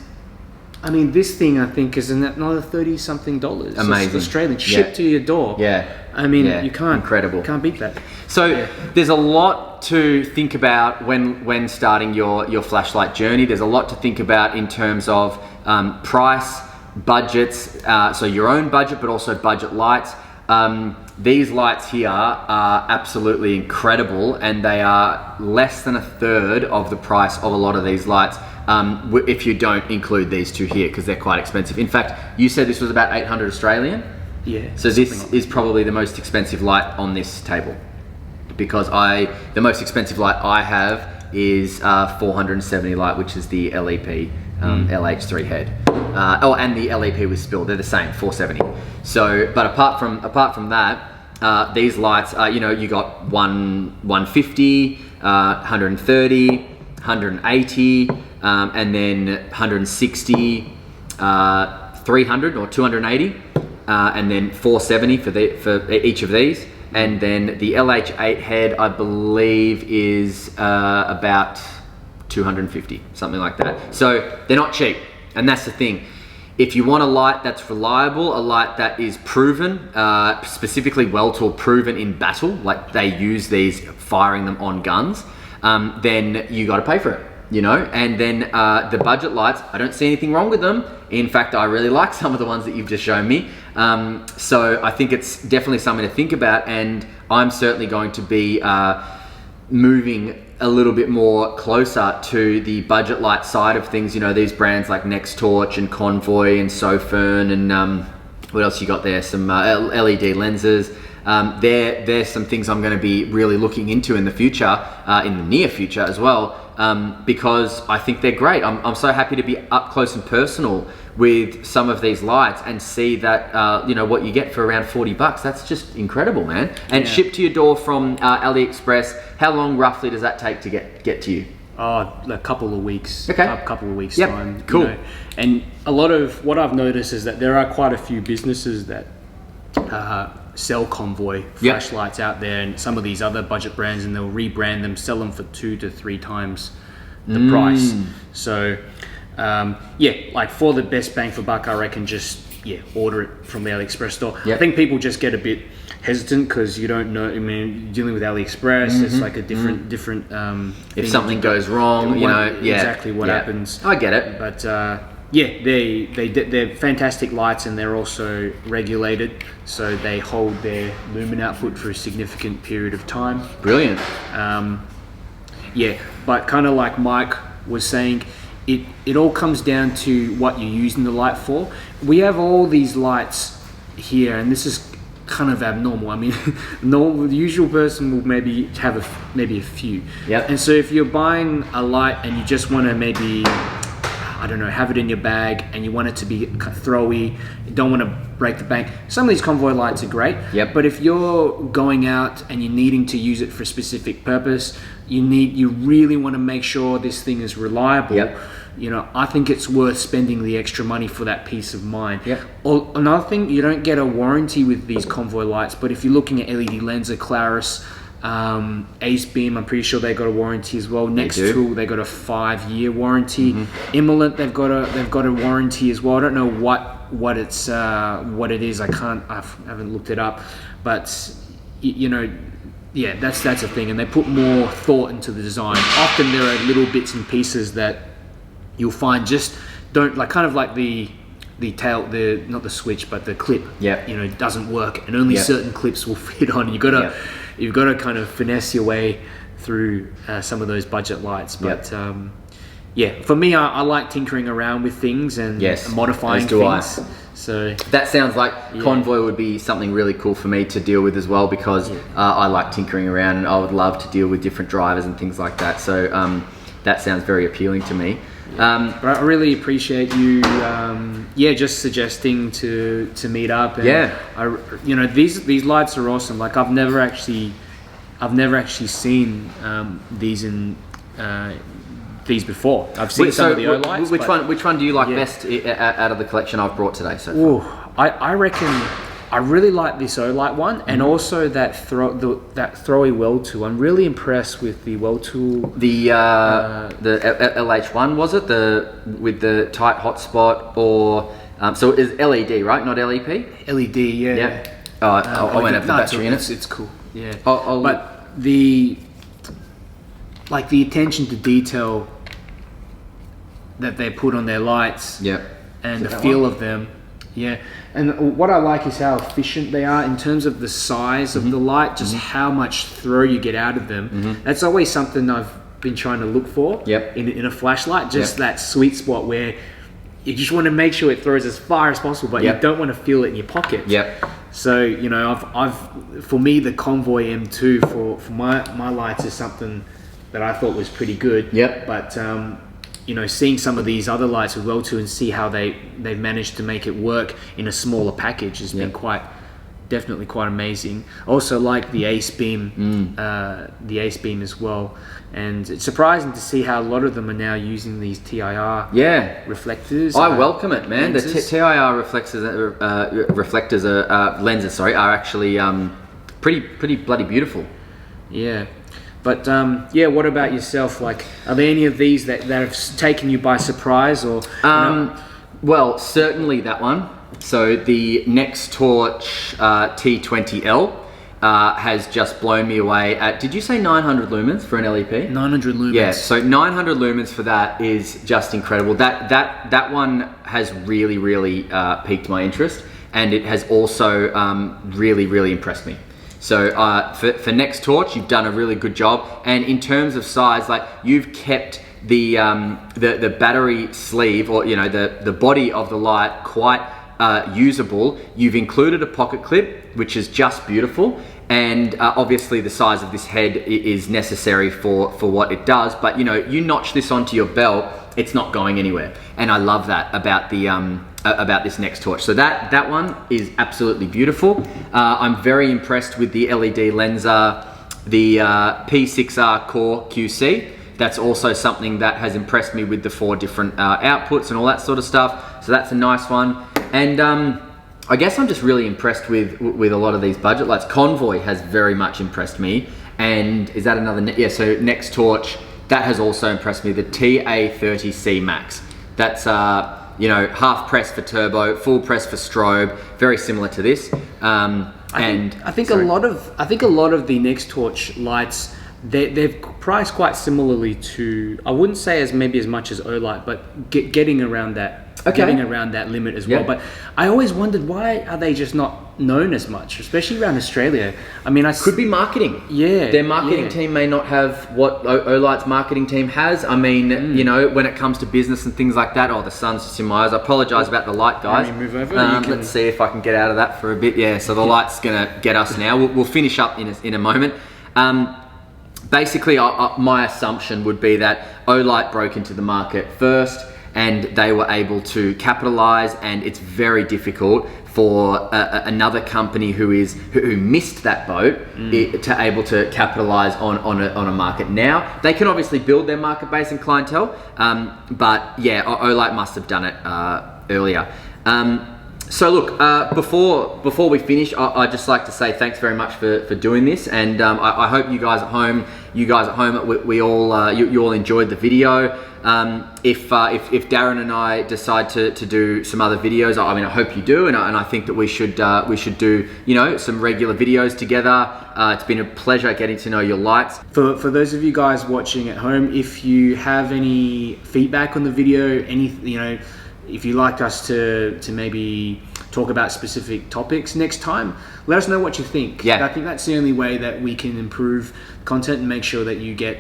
I mean, this thing I think is another $30-something. Amazing. Australian shipped to your door. Yeah. I mean, you can't. Incredible. Can't beat that. So there's a lot to think about when starting your flashlight journey. There's a lot to think about in terms of price, budgets. So your own budget, but also budget lights. These lights here are absolutely incredible, and they are less than a third of the price of a lot of these lights if you don't include these two here, because they're quite expensive. In fact, you said this was about 800 Australian? Yeah. So this is probably the most expensive light on this table, because the most expensive light I have is 470 light, which is the LEP LH3 head. And the LEP with spill, they're the same, 470. So, but apart from that, these lights, you got 150, 130, 180, and then 160, 300 or 280, and then 470 for each of these. And then the LH8 head, I believe, is about 250, something like that. So they're not cheap, and that's the thing. If you want a light that's reliable, a light that is proven, specifically Well-Tool proven in battle, like they use these firing them on guns, then you got to pay for it, And then the budget lights, I don't see anything wrong with them. In fact, I really like some of the ones that you've just shown me. So I think it's definitely something to think about, and I'm certainly going to be moving a little bit more closer to the budget light side of things. These brands like Next Torch and Convoy and Sofern and what else you got there? Some LED lenses. There's some things I'm going to be really looking into in the future, in the near future as well, because I think they're great. I'm so happy to be up close and personal with some of these lights and see that what you get for around $40. That's just incredible, man. And shipped to your door from AliExpress. How long roughly does that take to get to you? A couple of weeks. Okay. A couple of weeks Yep. time. Cool. And a lot of what I've noticed is that there are quite a few businesses that sell Convoy flashlights out there, and some of these other budget brands, and they'll rebrand them, sell them for 2 to 3 times the price. So like for the best bang for buck, I reckon just order it from the AliExpress store. Yep. I think people just get a bit hesitant because you don't know. I mean, dealing with AliExpress, it's like a different If something goes wrong, exactly what happens. I get it. But they're fantastic lights, and they're also regulated, so they hold their lumen output for a significant period of time. Brilliant. But kind of like Mike was saying, it all comes down to what you're using the light for. We have all these lights here, and this is kind of abnormal. I mean, the usual person will maybe have a few. Yep. And so if you're buying a light and you just want to maybe, I don't know, have it in your bag and you want it to be throwy, you don't want to break the bank. Some of these convoy lights are great. Yep. But if you're going out and you're needing to use it for a specific purpose, you really want to make sure this thing is reliable. Yep. I think it's worth spending the extra money for that peace of mind. Yep. Another thing, you don't get a warranty with these convoy lights, but if you're looking at LED Lenser, Claris, Ace Beam, I'm pretty sure they got a warranty as well. Next Tool, they got a 5-year warranty. Immolent, they've got a warranty as well. I don't know what it is. I haven't looked it up, but that's a thing, and they put more thought into the design. Often there are little bits and pieces that you'll find just don't kind of like the tail, not the switch, but the clip. Yeah. Doesn't work, and only certain clips will fit on. You've got to kind of finesse your way through some of those budget lights. But for me, I like tinkering around with things and modifying things. So that sounds like Convoy would be something really cool for me to deal with as well, because I like tinkering around, and I would love to deal with different drivers and things like that. So that sounds very appealing to me. But I really appreciate you, just suggesting to meet up. And these lights are awesome. Like I've never actually seen these before. I've seen some of the O lights. Which one do you like best out of the collection I've brought today so far? I reckon I really like this O light one, and also that throwy well tool. I'm really impressed with the well tool. The LH1, was it with the tight hotspot, or so it is LED, right? Not LEP. LED, yeah. Yeah. I won't have the battery in it. It's cool. Yeah. But the attention to detail that they put on their lights, and the feel of them, and what I like is how efficient they are in terms of the size of the light, just how much throw you get out of them. That's always something I've been trying to look for in a flashlight, just that sweet spot where you just want to make sure it throws as far as possible, but you don't want to feel it in your pocket. So for me, the Convoy M2 for my lights is something that I thought was pretty good. But seeing some of these other lights with well too, and see how they've managed to make it work in a smaller package has been definitely quite amazing. Also like the Ace Beam, as well. And it's surprising to see how a lot of them are now using these TIR reflectors. I welcome it, man. Lenses. The TIR lenses are actually pretty bloody beautiful. Yeah. But what about yourself? Like, are there any of these that have taken you by surprise, or? Well, certainly that one. So the Next Torch T20L has just blown me away. Did you say 900 lumens for an LEP? 900 lumens. Yeah. So 900 lumens for that is just incredible. That one has really piqued my interest, and it has also really impressed me. So for Next Torch, you've done a really good job, and in terms of size, like you've kept the battery sleeve, or the body of the light quite usable. You've included a pocket clip, which is just beautiful, and obviously the size of this head is necessary for what it does. But you notch this onto your belt, it's not going anywhere, and I love that about this Next Torch. So that one is absolutely beautiful. I'm very impressed with the LED Lenser, the P6R Core QC. That's also something that has impressed me with the 4 different outputs and all that sort of stuff. So that's a nice one. And I guess I'm just really impressed with a lot of these budget lights. Convoy has very much impressed me. And is that another? So Next Torch, that has also impressed me. The TA30C Max. That's half press for turbo, full press for strobe, very similar to this. I think a lot of the Next Torch lights, they've priced quite similarly to, I wouldn't say as much as Olight, but getting around that. Okay. Getting around that limit as well. Yeah. But I always wondered, why are they just not known as much, especially around Australia? I mean, Could be marketing. Yeah. Their marketing team may not have what Olight's marketing team has. I mean, you know, when it comes to business and things like that, the sun's just in my eyes. I apologise about the light, guys. Let me move over. Let's see if I can get out of that for a bit. Yeah, so the light's going to get us now. We'll finish up in a moment. Basically, my assumption would be that Olight broke into the market first, and they were able to capitalize, and it's very difficult for another company who missed that boat to able to capitalize on a market now. They can obviously build their market base and clientele, but yeah, Olight must have done it earlier. So look, before we finish, I'd just like to say thanks very much for doing this, and I hope you guys at home, we all you all enjoyed the video. If Darren and I decide to do some other videos, I mean, I hope you do, and I think that we should do, you know, some regular videos together. It's been a pleasure getting to know your lights. For those of you guys watching at home, if you have any feedback on the video, if you'd like us to maybe talk about specific topics next time, let us know what you think. Yeah. I think that's the only way that we can improve content and make sure that you get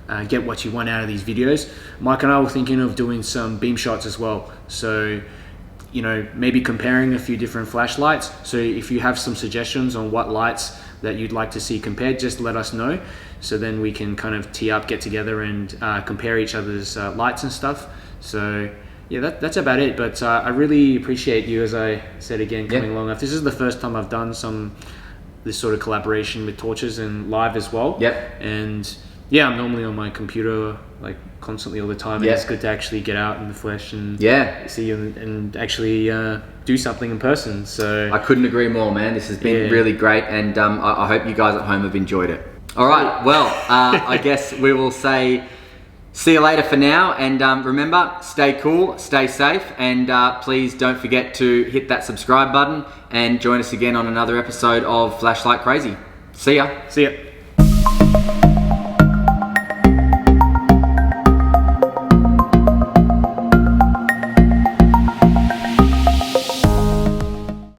what you want out of these videos. Mike and I were thinking of doing some beam shots as well. So, you know, maybe comparing a few different flashlights. So if you have some suggestions on what lights that you'd like to see compared, just let us know. So then we can kind of tee up, get together and compare each other's lights and stuff. So yeah, that's about it. But I really appreciate you, as I said again, coming along. This is the first time I've done this sort of collaboration with torches and live as well. Yep. And yeah, I'm normally on my computer like constantly all the time. And it's good to actually get out in the flesh and see and actually do something in person. So I couldn't agree more, man. This has been really great, and I hope you guys at home have enjoyed it. All right, well, I guess we will say see you later for now, and remember, stay cool, stay safe, and please don't forget to hit that subscribe button and join us again on another episode of Flashlight Crazy. See ya. See ya.